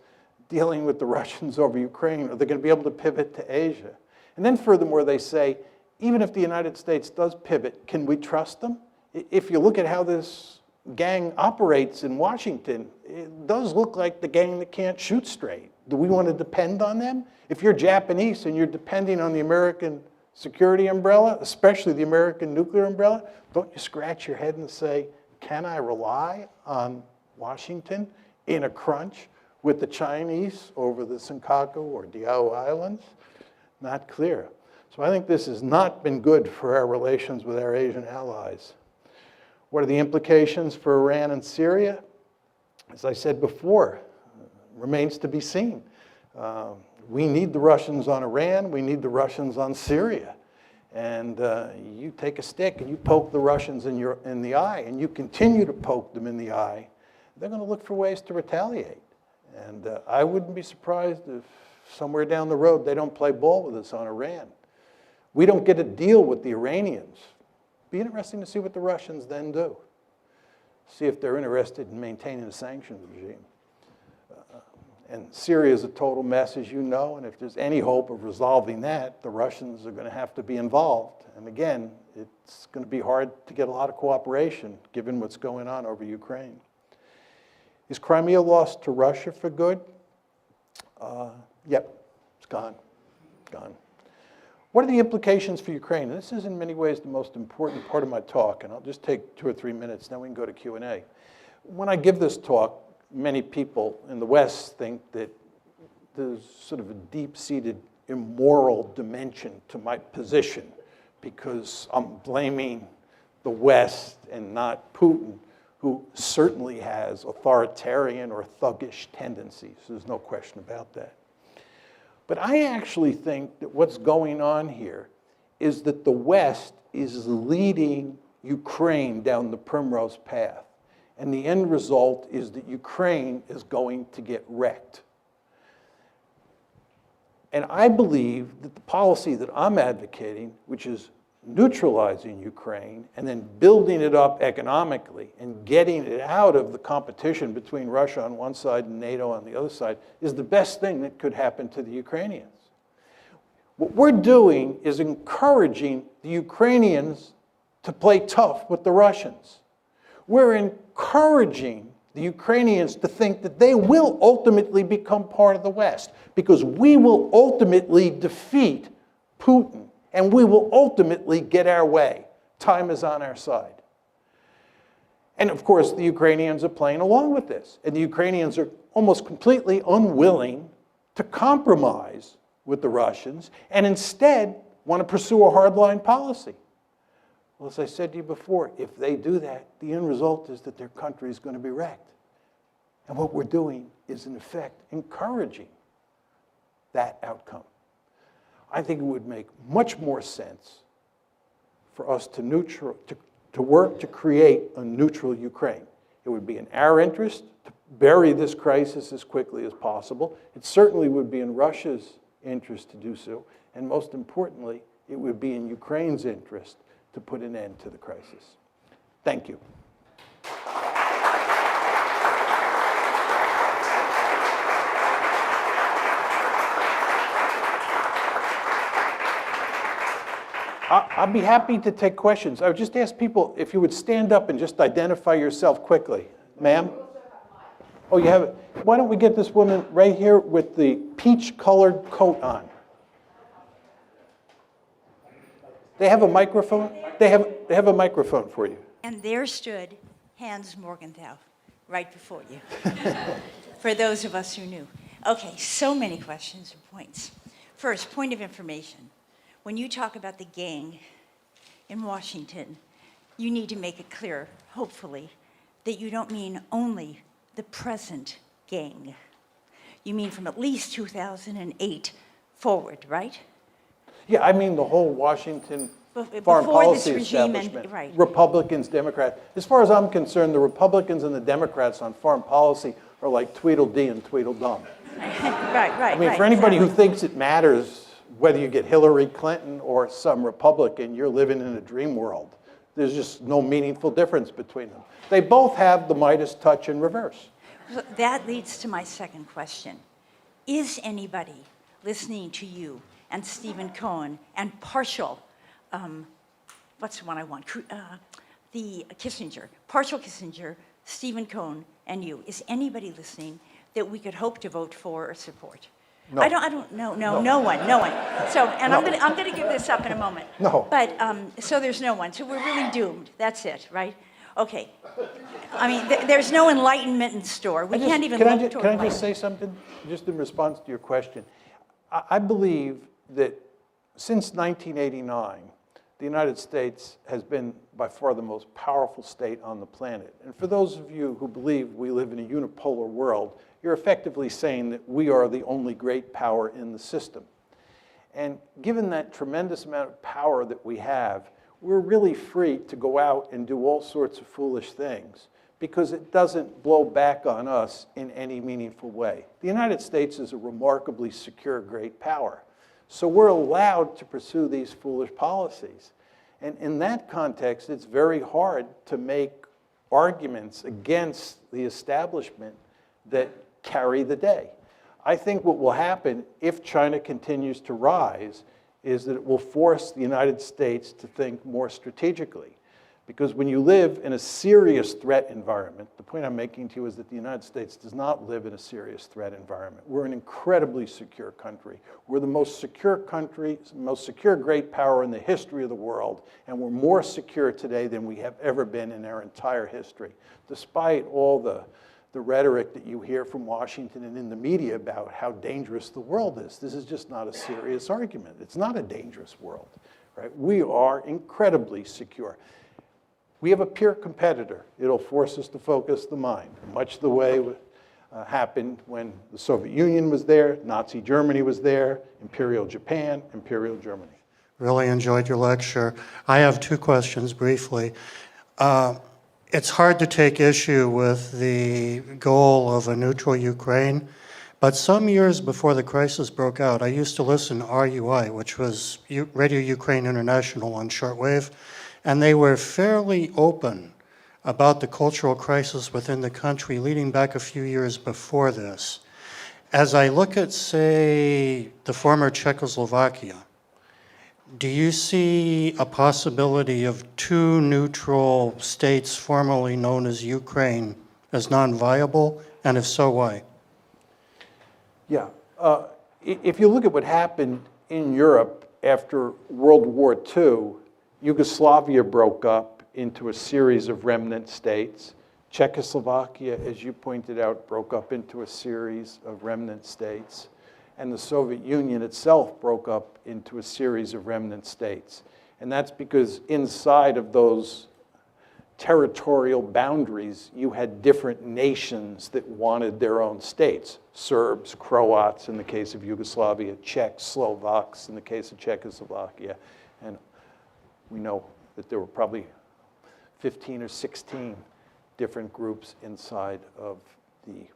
dealing with the Russians over Ukraine, are they going to be able to pivot to Asia? And then furthermore, they say, even if the United States does pivot, can we trust them? If you look at how this gang operates in Washington, it does look like the gang that can't shoot straight. Do we want to depend on them? If you're Japanese and you're depending on the American security umbrella, especially the American nuclear umbrella, don't you scratch your head and say, can I rely on Washington in a crunch with the Chinese over the Senkaku or Diao Islands? Not clear. So I think this has not been good for our relations with our Asian allies. What are the implications for Iran and Syria? As I said before, remains to be seen. We need the Russians on Iran. We need the Russians on Syria. And you take a stick and you poke the Russians in the eye, and you continue to poke them in the eye, they're going to look for ways to retaliate. And I wouldn't be surprised if somewhere down the road they don't play ball with us on Iran. We don't get a deal with the Iranians. Be interesting to see what the Russians then do. See if they're interested in maintaining a sanctions regime. And Syria is a total mess, as you know, and if there's any hope of resolving that, the Russians are going to have to be involved. And again, it's going to be hard to get a lot of cooperation, given what's going on over Ukraine. Is Crimea lost to Russia for good? Yep, it's gone. Gone. What are the implications for Ukraine? And this is in many ways the most important part of my talk, and I'll just take 2 or 3 minutes, then we can go to Q&A. When I give this talk, many people in the West think that there's sort of a deep-seated immoral dimension to my position because I'm blaming the West and not Putin, who certainly has authoritarian or thuggish tendencies. There's no question about that. But I actually think that what's going on here is that the West is leading Ukraine down the primrose path. And the end result is that Ukraine is going to get wrecked. And I believe that the policy that I'm advocating, which is neutralizing Ukraine and then building it up economically and getting it out of the competition between Russia on one side and NATO on the other side, is the best thing that could happen to the Ukrainians. What we're doing is encouraging the Ukrainians to play tough with the Russians. We're encouraging the Ukrainians to think that they will ultimately become part of the West, because we will ultimately defeat Putin, and we will ultimately get our way. Time is on our side. And of course, the Ukrainians are playing along with this. And the Ukrainians are almost completely unwilling to compromise with the Russians, and instead want to pursue a hardline policy. Well, as I said to you before, if they do that, the end result is that their country is going to be wrecked. And what we're doing is, in effect, encouraging that outcome. I think it would make much more sense for us to work to create a neutral Ukraine. It would be in our interest to bury this crisis as quickly as possible. It certainly would be in Russia's interest to do so. And most importantly, it would be in Ukraine's interest to put an end to the crisis. Thank you. I'd be happy to take questions. I would just ask people if you would stand up and just identify yourself quickly. Ma'am? Oh, you have it. Why don't we get this woman right here with the peach-colored coat on? They have a microphone? They have a microphone for you. And there stood Hans Morgenthau, right before you, for those of us who knew. Okay, so many questions and points. First, point of information. When you talk about the gang in Washington, you need to make it clear, hopefully, that you don't mean only the present gang. You mean from at least 2008 forward, right? Yeah, I mean the whole Washington foreign Before policy this regime establishment. right. Republicans, Democrats. As far as I'm concerned, the Republicans and the Democrats on foreign policy are like Tweedledee and Tweedledum. Right. I mean, for anybody who thinks it matters whether you get Hillary Clinton or some Republican, you're living in a dream world. There's just no meaningful difference between them. They both have the Midas touch in reverse. So that leads to my second question. Is anybody listening to you and Stephen Cohen and partial, what's the one I want? The Kissinger, partial Kissinger, Stephen Cohen, and you. Is anybody listening that we could hope to vote for or support? No. I don't know. No one. So, and No. I'm gonna give this up in a moment. No. But so there's no one. So we're really doomed. That's it, right? Okay. I mean, there's no enlightenment in store. We can't even look toward Can I enlightenment. just say something, just in response to your question? I believe that since 1989, the United States has been by far the most powerful state on the planet. And for those of you who believe we live in a unipolar world, you're effectively saying that we are the only great power in the system. And given that tremendous amount of power that we have, we're really free to go out and do all sorts of foolish things because it doesn't blow back on us in any meaningful way. The United States is a remarkably secure great power. So we're allowed to pursue these foolish policies. And in that context, it's very hard to make arguments against the establishment that carry the day. I think what will happen if China continues to rise is that it will force the United States to think more strategically. Because when you live in a serious threat environment, the point I'm making to you is that the United States does not live in a serious threat environment. We're an incredibly secure country. We're the most secure country, most secure great power in the history of the world, and we're more secure today than we have ever been in our entire history, despite all the rhetoric that you hear from Washington and in the media about how dangerous the world is. This is just not a serious argument. It's not a dangerous world, right? We are incredibly secure. We have a peer competitor. It'll force us to focus the mind, much the way happened when the Soviet Union was there, Nazi Germany was there, Imperial Japan, Imperial Germany. Really enjoyed your lecture. I have two questions briefly. It's hard to take issue with the goal of a neutral Ukraine, but some years before the crisis broke out, I used to listen to RUI, which was Radio Ukraine International on shortwave, and they were fairly open about the cultural crisis within the country leading back a few years before this. As I look at, say, the former Czechoslovakia, do you see a possibility of two neutral states formerly known as Ukraine as non-viable? And if so, why? Yeah. If you look at what happened in Europe after World War II, Yugoslavia broke up into a series of remnant states. Czechoslovakia, as you pointed out, broke up into a series of remnant states. And the Soviet Union itself broke up into a series of remnant states. And that's because inside of those territorial boundaries, you had different nations that wanted their own states. Serbs, Croats in the case of Yugoslavia, Czechs, Slovaks in the case of Czechoslovakia. And we know that there were probably 15 or 16 different groups inside of the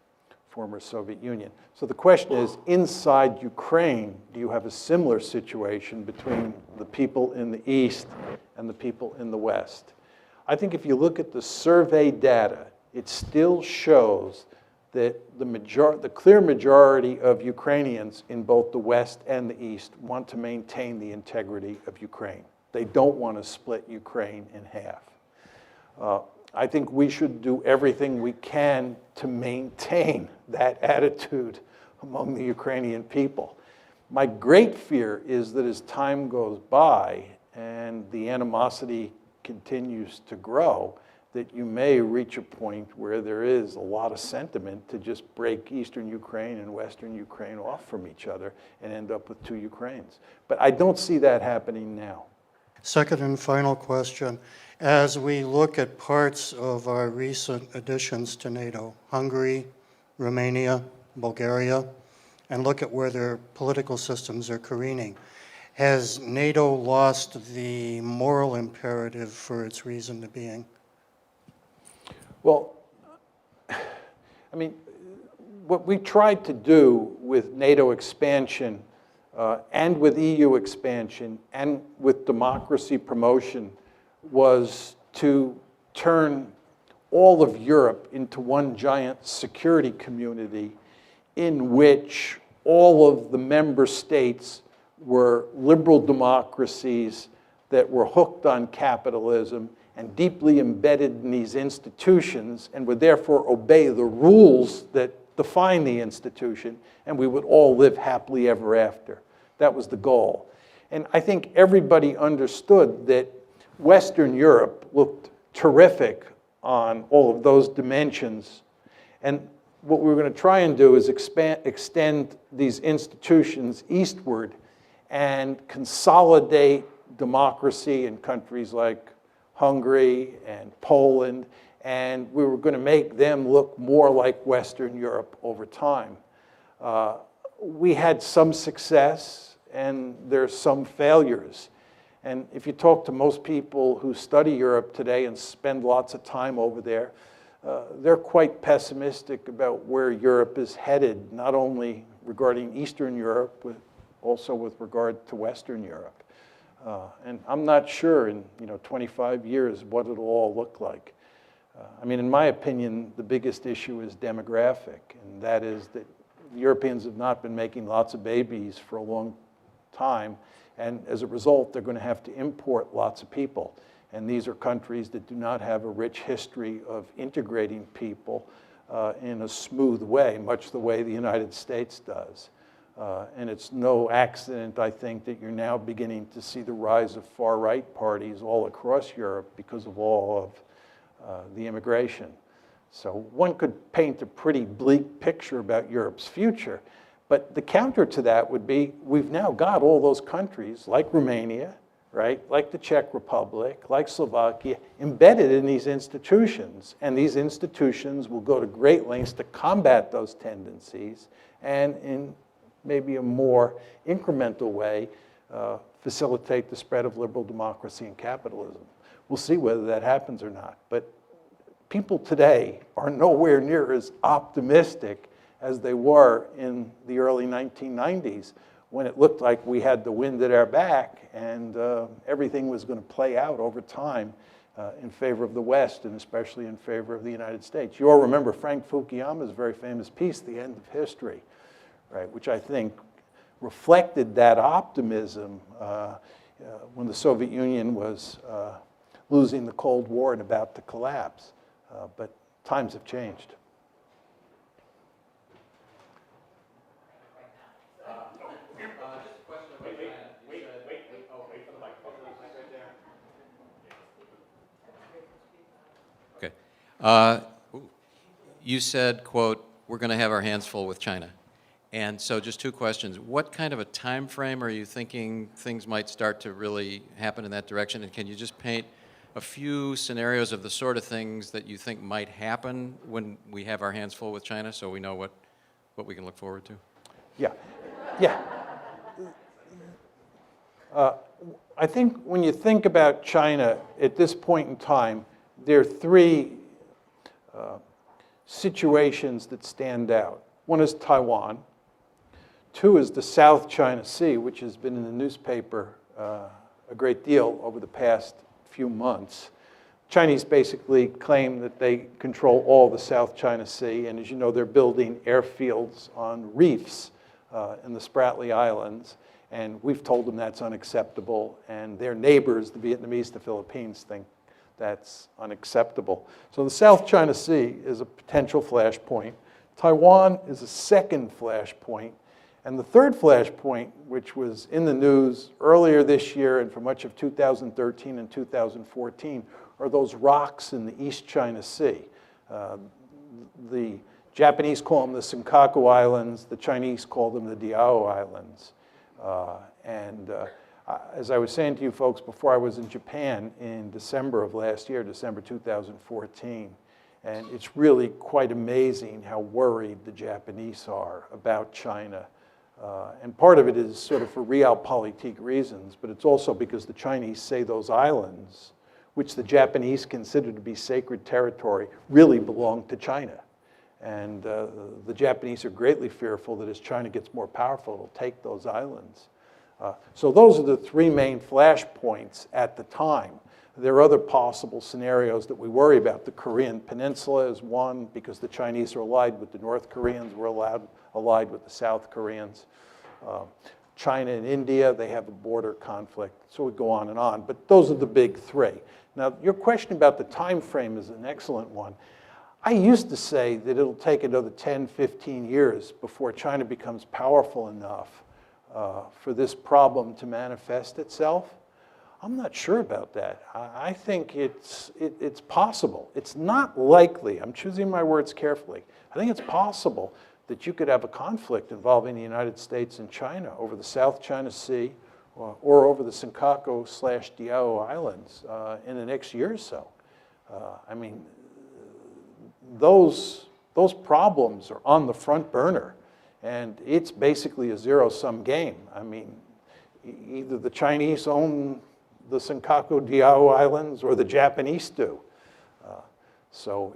former Soviet Union. So the question is, inside Ukraine, do you have a similar situation between the people in the East and the people in the West? I think if you look at the survey data, it still shows that the clear majority of Ukrainians in both the West and the East want to maintain the integrity of Ukraine. They don't want to split Ukraine in half. I think we should do everything we can to maintain that attitude among the Ukrainian people. My great fear is that as time goes by and the animosity continues to grow, that you may reach a point where there is a lot of sentiment to just break Eastern Ukraine and Western Ukraine off from each other and end up with two Ukraines. But I don't see that happening now. Second and final question. As we look at parts of our recent additions to NATO, Hungary, Romania, Bulgaria, and look at where their political systems are careening, has NATO lost the moral imperative for its reason to being? Well, I mean, what we tried to do with NATO expansion and with EU expansion and with democracy promotion was to turn all of Europe into one giant security community in which all of the member states were liberal democracies that were hooked on capitalism and deeply embedded in these institutions and would therefore obey the rules that define the institution, and we would all live happily ever after. That was the goal. And I think everybody understood that Western Europe looked terrific on all of those dimensions. And what we were going to try and do is extend these institutions eastward and consolidate democracy in countries like Hungary and Poland, and we were going to make them look more like Western Europe over time. We had some success, and there's some failures. And if you talk to most people who study Europe today and spend lots of time over there, they're quite pessimistic about where Europe is headed, not only regarding Eastern Europe, but also with regard to Western Europe. And I'm not sure in 25 years what it'll all look like. I mean, in my opinion, the biggest issue is demographic, and that is that Europeans have not been making lots of babies for a long time, and as a result, they're going to have to import lots of people. And these are countries that do not have a rich history of integrating people in a smooth way, much the way the United States does. And it's no accident, I think, that you're now beginning to see the rise of far-right parties all across Europe because of all of the immigration. So one could paint a pretty bleak picture about Europe's future. But the counter to that would be, we've now got all those countries, like Romania, right, like the Czech Republic, like Slovakia, embedded in these institutions. And these institutions will go to great lengths to combat those tendencies and in maybe a more incremental way, facilitate the spread of liberal democracy and capitalism. We'll see whether that happens or not. But people today are nowhere near as optimistic as they were in the early 1990s, when it looked like we had the wind at our back and everything was going to play out over time in favor of the West, and especially in favor of the United States. You all remember Frank Fukuyama's very famous piece, The End of History, right, which I think reflected that optimism when the Soviet Union was losing the Cold War and about to collapse. But times have changed. Okay. You said, quote, we're going to have our hands full with China. And so just two questions. What kind of a time frame are you thinking things might start to really happen in that direction? And can you just paint a few scenarios of the sort of things that you think might happen when we have our hands full with China, so we know what we can look forward to? Yeah. Yeah. I think when you think about China at this point in time, there are three situations that stand out. One is Taiwan. Two is the South China Sea, which has been in the newspaper a great deal over the past few months. Chinese basically claim that they control all the South China Sea, and as you know, they're building airfields on reefs in the Spratly Islands, and we've told them that's unacceptable, and their neighbors, the Vietnamese, the Philippines, think that's unacceptable. So the South China Sea is a potential flashpoint. Taiwan is a second flashpoint. And the third flashpoint, which was in the news earlier this year and for much of 2013 and 2014, are those rocks in the East China Sea. The Japanese call them the Senkaku Islands. The Chinese call them the Diao Islands. As I was saying to you folks before, I was in Japan in December of last year, December 2014. And it's really quite amazing how worried the Japanese are about China. And part of it is sort of for realpolitik reasons, but it's also because the Chinese say those islands, which the Japanese consider to be sacred territory, really belong to China. And the Japanese are greatly fearful that as China gets more powerful, it'll take those islands. So those are the three main flashpoints at the time. There are other possible scenarios that we worry about. The Korean Peninsula is one, because the Chinese are allied with the North Koreans. We're allied with the South Koreans. China and India, they have a border conflict. So we go on and on. But those are the big three. Now, your question about the time frame is an excellent one. I used to say that it'll take another 10, 15 years before China becomes powerful enough for this problem to manifest itself. I'm not sure about that. I think it's possible. It's not likely. I'm choosing my words carefully. I think it's possible that you could have a conflict involving the United States and China over the South China Sea or over the Senkaku/Diao Islands in the next year or so. I mean, those problems are on the front burner, and it's basically a zero-sum game. I mean, either the Chinese own the Senkaku/Diao Islands or the Japanese do. So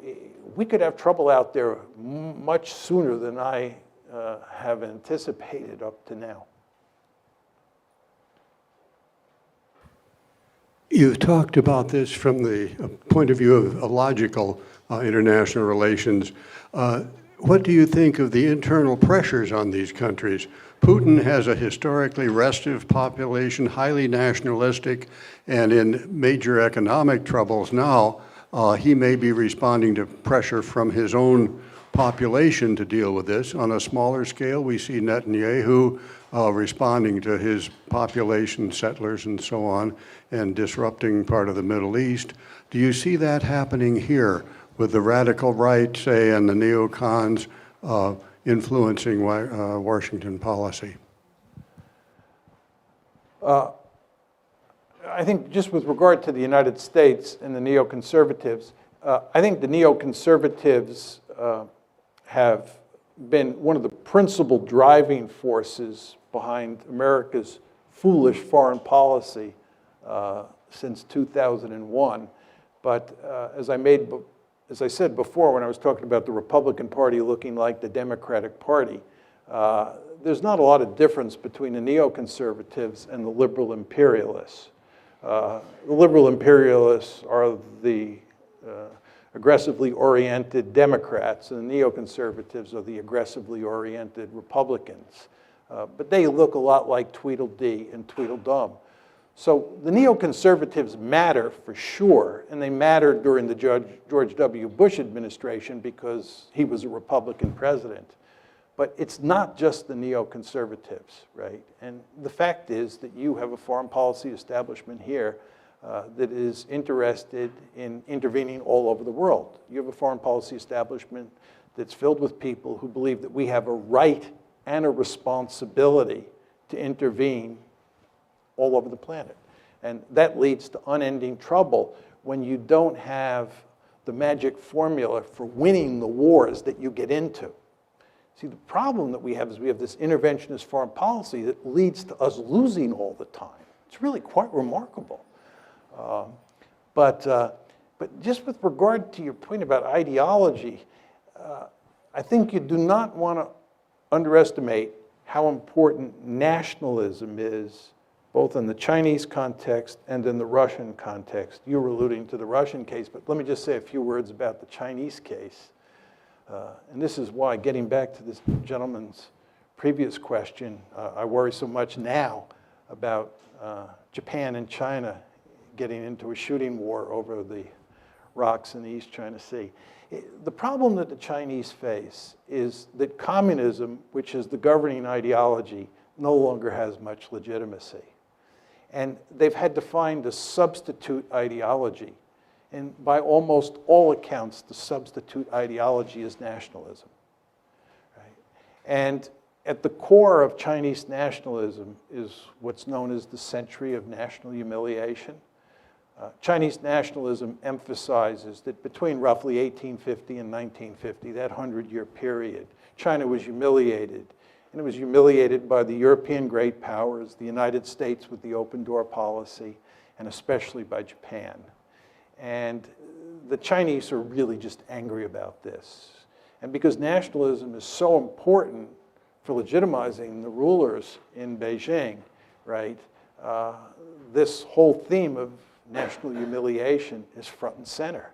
we could have trouble out there much sooner than I have anticipated up to now. You've talked about this from the point of view of logical international relations. What do you think of the internal pressures on these countries? Putin has a historically restive population, highly nationalistic, and in major economic troubles now, he may be responding to pressure from his own population to deal with this. On a smaller scale, we see Netanyahu responding to his population, settlers and so on, and disrupting part of the Middle East. Do you see that happening here with the radical right, say, and the neocons influencing Washington policy? I think just with regard to the United States and the neoconservatives, I think the neoconservatives have been one of the principal driving forces behind America's foolish foreign policy since 2001. But as I said before when I was talking about the Republican Party looking like the Democratic Party, there's not a lot of difference between the neoconservatives and the liberal imperialists. The liberal imperialists are the aggressively oriented Democrats, and the neoconservatives are the aggressively oriented Republicans. But they look a lot like Tweedledee and Tweedledum. So the neoconservatives matter for sure, and they mattered during the George W. Bush administration because he was a Republican president. But it's not just the neoconservatives, right? And the fact is that you have a foreign policy establishment here that is interested in intervening all over the world. You have a foreign policy establishment that's filled with people who believe that we have a right and a responsibility to intervene all over the planet. And that leads to unending trouble when you don't have the magic formula for winning the wars that you get into. See, the problem that we have is we have this interventionist foreign policy that leads to us losing all the time. It's really quite remarkable. But just with regard to your point about ideology, I think you do not want to underestimate how important nationalism is, both in the Chinese context and in the Russian context. You were alluding to the Russian case, but let me just say a few words about the Chinese case. And this is why, getting back to this gentleman's previous question, I worry so much now about Japan and China getting into a shooting war over the rocks in the East China Sea. The problem that the Chinese face is that communism, which is the governing ideology, no longer has much legitimacy. And they've had to find a substitute ideology. And by almost all accounts, the substitute ideology is nationalism. Right? And at the core of Chinese nationalism is what's known as the century of national humiliation. Chinese nationalism emphasizes that between roughly 1850 and 1950, that 100-year period, China was humiliated. And it was humiliated by the European great powers, the United States with the open door policy, and especially by Japan. And the Chinese are really just angry about this. And because nationalism is so important for legitimizing the rulers in Beijing, right, this whole theme of national humiliation is front and center.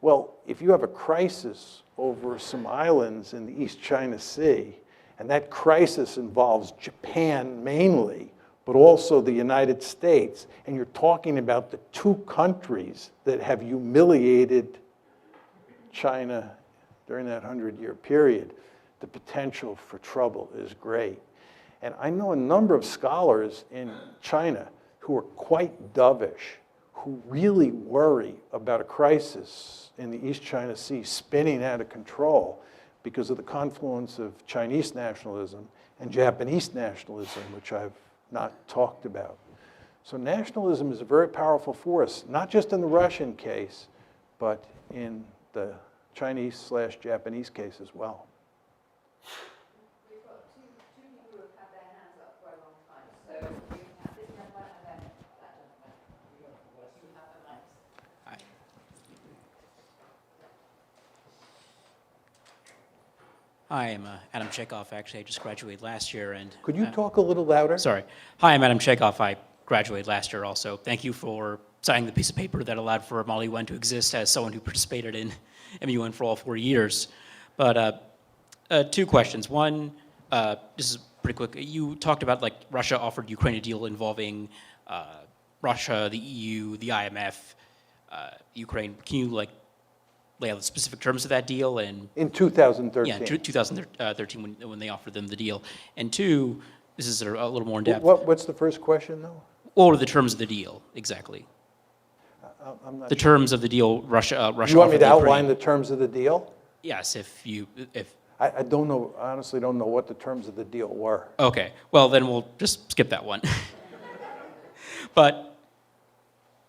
Well, if you have a crisis over some islands in the East China Sea, and that crisis involves Japan mainly, but also the United States, and you're talking about the two countries that have humiliated China during that 100-year period, the potential for trouble is great. And I know a number of scholars in China who are quite dovish, who really worry about a crisis in the East China Sea spinning out of control because of the confluence of Chinese nationalism and Japanese nationalism, which I've not talked about. So nationalism is a very powerful force, not just in the Russian case, but in the Chinese/Japanese case as well. We've got two people who have had their hands up for a long time. So we have this gentleman and then that gentleman. You have the mics. Hi. Hi, I'm Adam Chekhov. Actually, I just graduated last year, and Could you talk a little louder? sorry. Hi, I'm Adam Chekhov. I graduated last year also. Thank you for signing the piece of paper that allowed for MALI-UN to exist as someone who participated in MUN for all 4 years. But two questions. One, this is pretty quick. You talked about like Russia offered Ukraine a deal involving Russia, the EU, the IMF, Ukraine. Can you like lay out the specific terms of that deal? And In 2013. yeah, 2013 when they offered them the deal. And two, this is a little more in depth. What's the first question, though? What are the terms of the deal exactly? I'm not The terms of the deal Russia You want me offered to the outline Ukraine. the terms of the deal? Yes, if I don't know, I honestly don't know what the terms of the deal were. okay, well then we'll just skip that one. But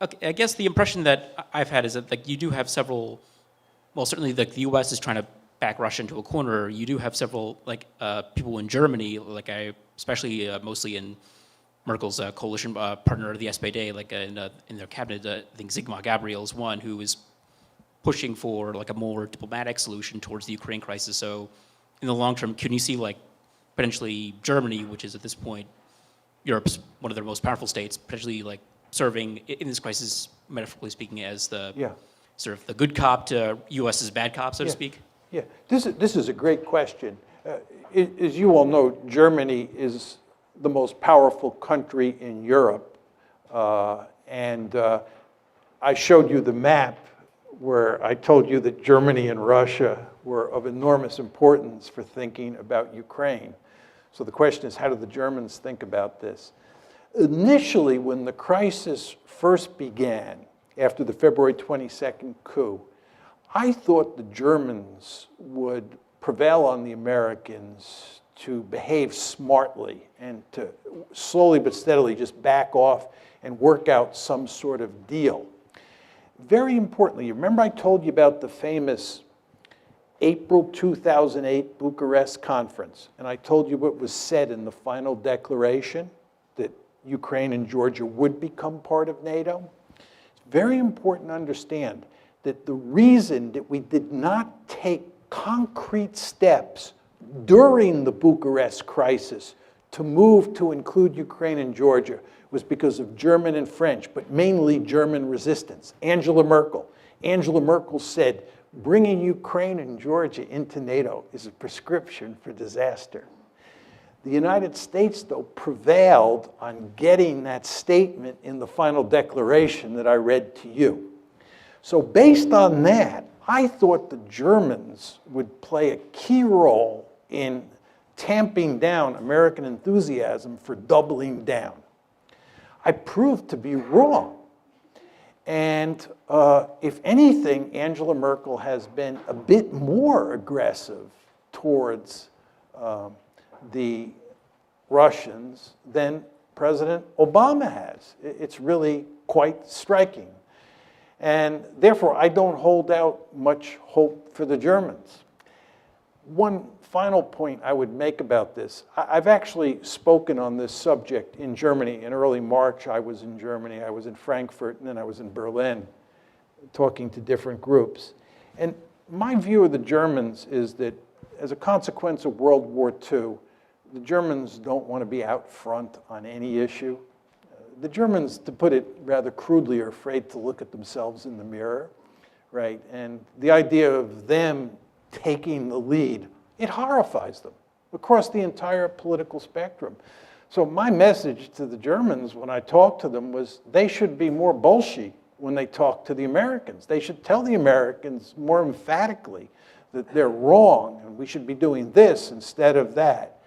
okay, I guess the impression that I've had is that like you do have several. Well, certainly like the U.S. is trying to back Russia into a corner. You do have several like people in Germany, like especially mostly in Merkel's coalition partner, the SPD, like in their cabinet. I think Sigmar Gabriel is one who is pushing for like a more diplomatic solution towards the Ukraine crisis. So, in the long term, can you see like potentially Germany, which is at this point Europe's one of their most powerful states, potentially like serving in this crisis, metaphorically speaking, as the sort of the good cop to U.S.'s bad cop, so to speak? Yeah, this is a great question. As you all know, Germany is the most powerful country in Europe. I showed you the map where I told you that Germany and Russia were of enormous importance for thinking about Ukraine. So the question is, how do the Germans think about this? Initially, when the crisis first began, after the February 22nd coup, I thought the Germans would prevail on the Americans to behave smartly and to slowly but steadily just back off and work out some sort of deal. Very importantly, you remember I told you about the famous April 2008 Bucharest conference, and I told you what was said in the final declaration, that Ukraine and Georgia would become part of NATO? It's very important to understand that the reason that we did not take concrete steps during the Bucharest crisis to move to include Ukraine and Georgia was because of German and French, but mainly German resistance. Angela Merkel said, bringing Ukraine and Georgia into NATO is a prescription for disaster. The United States, though, prevailed on getting that statement in the final declaration that I read to you. So based on that, I thought the Germans would play a key role in tamping down American enthusiasm for doubling down. I proved to be wrong. And if anything, Angela Merkel has been a bit more aggressive towards the Russians than President Obama has. It's really quite striking. And therefore, I don't hold out much hope for the Germans. One final point I would make about this, I've actually spoken on this subject in Germany. In early March, I was in Germany, I was in Frankfurt, and then I was in Berlin, talking to different groups. And my view of the Germans is that as a consequence of World War II, the Germans don't want to be out front on any issue. The Germans, to put it rather crudely, are afraid to look at themselves in the mirror, right? And the idea of them taking the lead, it horrifies them across the entire political spectrum. So my message to the Germans when I talked to them was they should be more bolshy when they talk to the Americans. They should tell the Americans more emphatically that they're wrong and we should be doing this instead of that.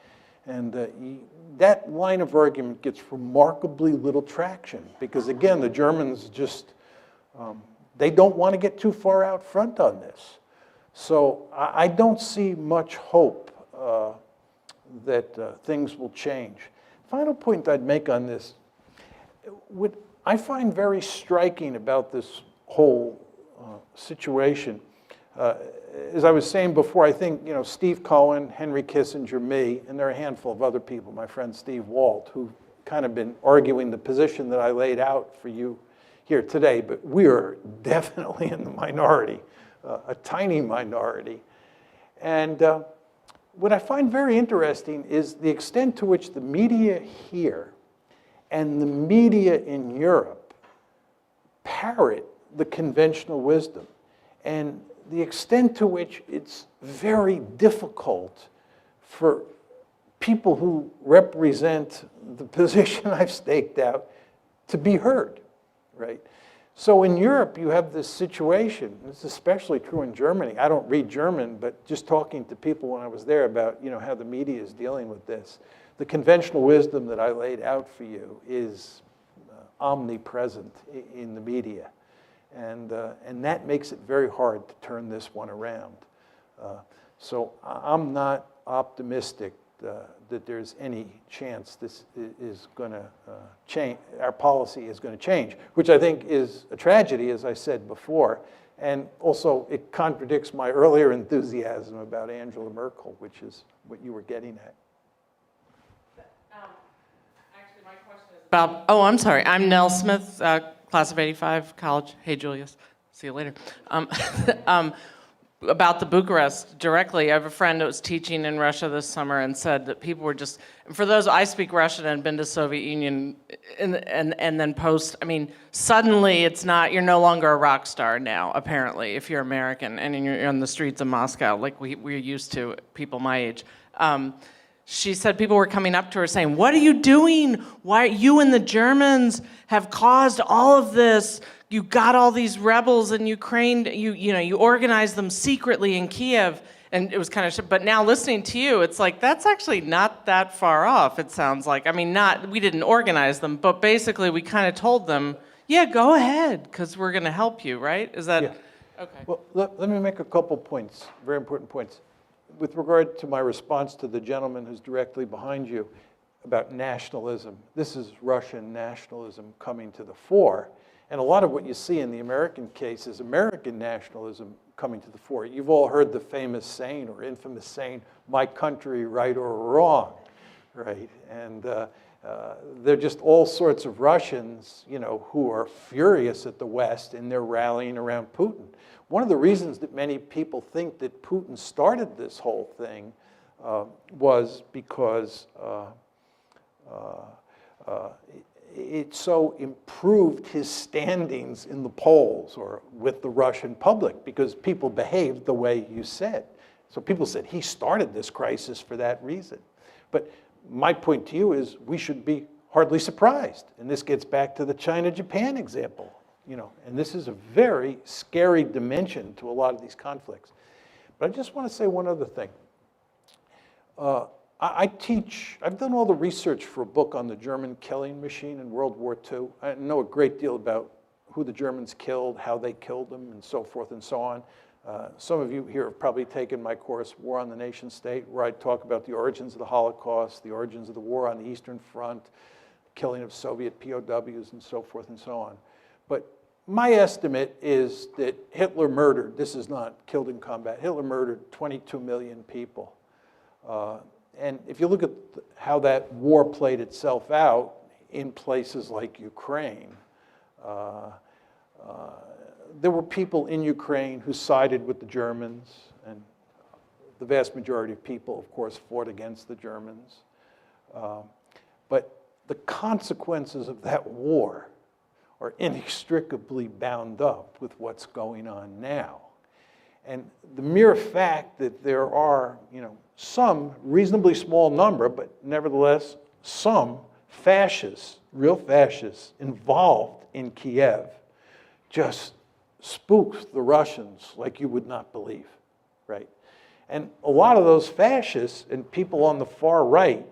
And that line of argument gets remarkably little traction because, again, the Germans just, they don't want to get too far out front on this. So I don't see much hope that things will change. Final point I'd make on this, what I find very striking about this whole situation, as I was saying before, I think Steve Cohen, Henry Kissinger, me, and there are a handful of other people, my friend Steve Walt, who've kind of been arguing the position that I laid out for you here today, but we are definitely in the minority. A tiny minority. And what I find very interesting is the extent to which the media here and the media in Europe parrot the conventional wisdom, and the extent to which it's very difficult for people who represent the position I've staked out to be heard, right? So in Europe, you have this situation. It's especially true in Germany. I don't read German, but just talking to people when I was there about how the media is dealing with this, the conventional wisdom that I laid out for you is omnipresent in the media. And that makes it very hard to turn this one around. So I'm not optimistic that there's any chance this is going to change, our policy is going to change, which I think is a tragedy, as I said before. And also, it contradicts my earlier enthusiasm about Angela Merkel, which is what you were getting at. Actually, my question is about, I'm sorry. I'm Nell Smith, class of 85, college. Hey, Julius. See you later. About the Bucharest directly, I have a friend that was teaching in Russia this summer and said that people were just, for those, I speak Russian and been to Soviet Union and then post, suddenly it's not, you're no longer a rock star now, apparently, if you're American and you're on the streets of Moscow, like we're used to, people my age. she said people were coming up to her saying, "What are you doing? Why you and the Germans have caused all of this? You got all these rebels in Ukraine, you organized them secretly in Kiev." And it was kind of, but now listening to you, it's like, that's actually not that far off, it sounds like. I mean, we didn't organize them, but basically we kind of told them, yeah, go ahead, because we're going to help you, right? Is that, Yeah. okay. Well, let me make a couple points, very important points. With regard to my response to the gentleman who's directly behind you about nationalism, this is Russian nationalism coming to the fore. And a lot of what you see in the American case is American nationalism coming to the fore. You've all heard the famous saying or infamous saying, "My country, right or wrong," right? And there are just all sorts of Russians, who are furious at the West, and they're rallying around Putin. One of the reasons that many people think that Putin started this whole thing was because it so improved his standings in the polls or with the Russian public because people behaved the way you said. So people said he started this crisis for that reason. But my point to you is we should be hardly surprised. And this gets back to the China-Japan example, and this is a very scary dimension to a lot of these conflicts. But I just want to say one other thing. I've done all the research for a book on the German killing machine in World War II. I know a great deal about who the Germans killed, how they killed them, and so forth and so on. Some of you here have probably taken my course, War on the Nation State, where I talk about the origins of the Holocaust, the origins of the war on the Eastern Front, killing of Soviet POWs, and so forth and so on. But my estimate is that Hitler murdered, this is not killed in combat, Hitler murdered 22 million people. And if you look at how that war played itself out in places like Ukraine, there were people in Ukraine who sided with the Germans, and the vast majority of people, of course, fought against the Germans. But the consequences of that war are inextricably bound up with what's going on now. And the mere fact that there are, some reasonably small number, but nevertheless some fascists, real fascists, involved in Kiev just spooks the Russians like you would not believe, right? And a lot of those fascists and people on the far right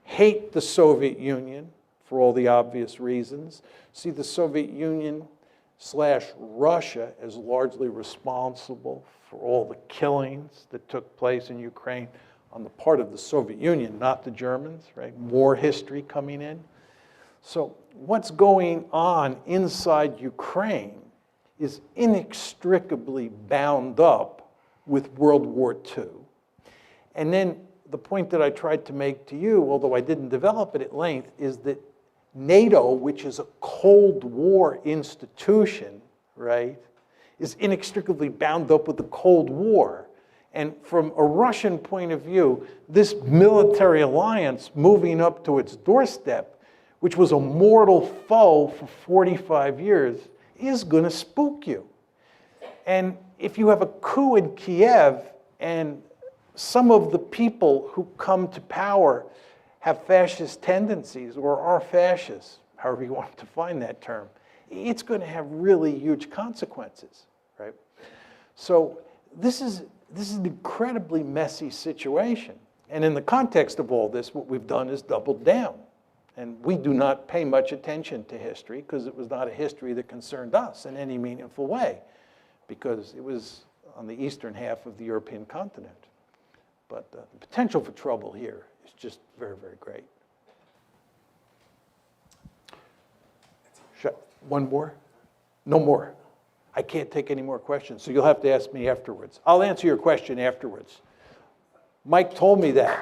hate the Soviet Union for all the obvious reasons, see the Soviet Union / Russia as largely responsible for all the killings that took place in Ukraine on the part of the Soviet Union, not the Germans, right? War history coming in. So what's going on inside Ukraine is inextricably bound up with World War II. And then the point that I tried to make to you, although I didn't develop it at length, is that NATO, which is a Cold War institution, right, is inextricably bound up with the Cold War. And from a Russian point of view, this military alliance moving up to its doorstep, which was a mortal foe for 45 years, is going to spook you. And if you have a coup in Kiev and some of the people who come to power have fascist tendencies or are fascists, however you want to define that term, it's going to have really huge consequences, right? So this is an incredibly messy situation. And in the context of all this, what we've done is doubled down. And we do not pay much attention to history because it was not a history that concerned us in any meaningful way, because it was on the eastern half of the European continent. But the potential for trouble here is just very, very great. One more? No more. I can't take any more questions, so you'll have to ask me afterwards. I'll answer your question afterwards. Mike told me that.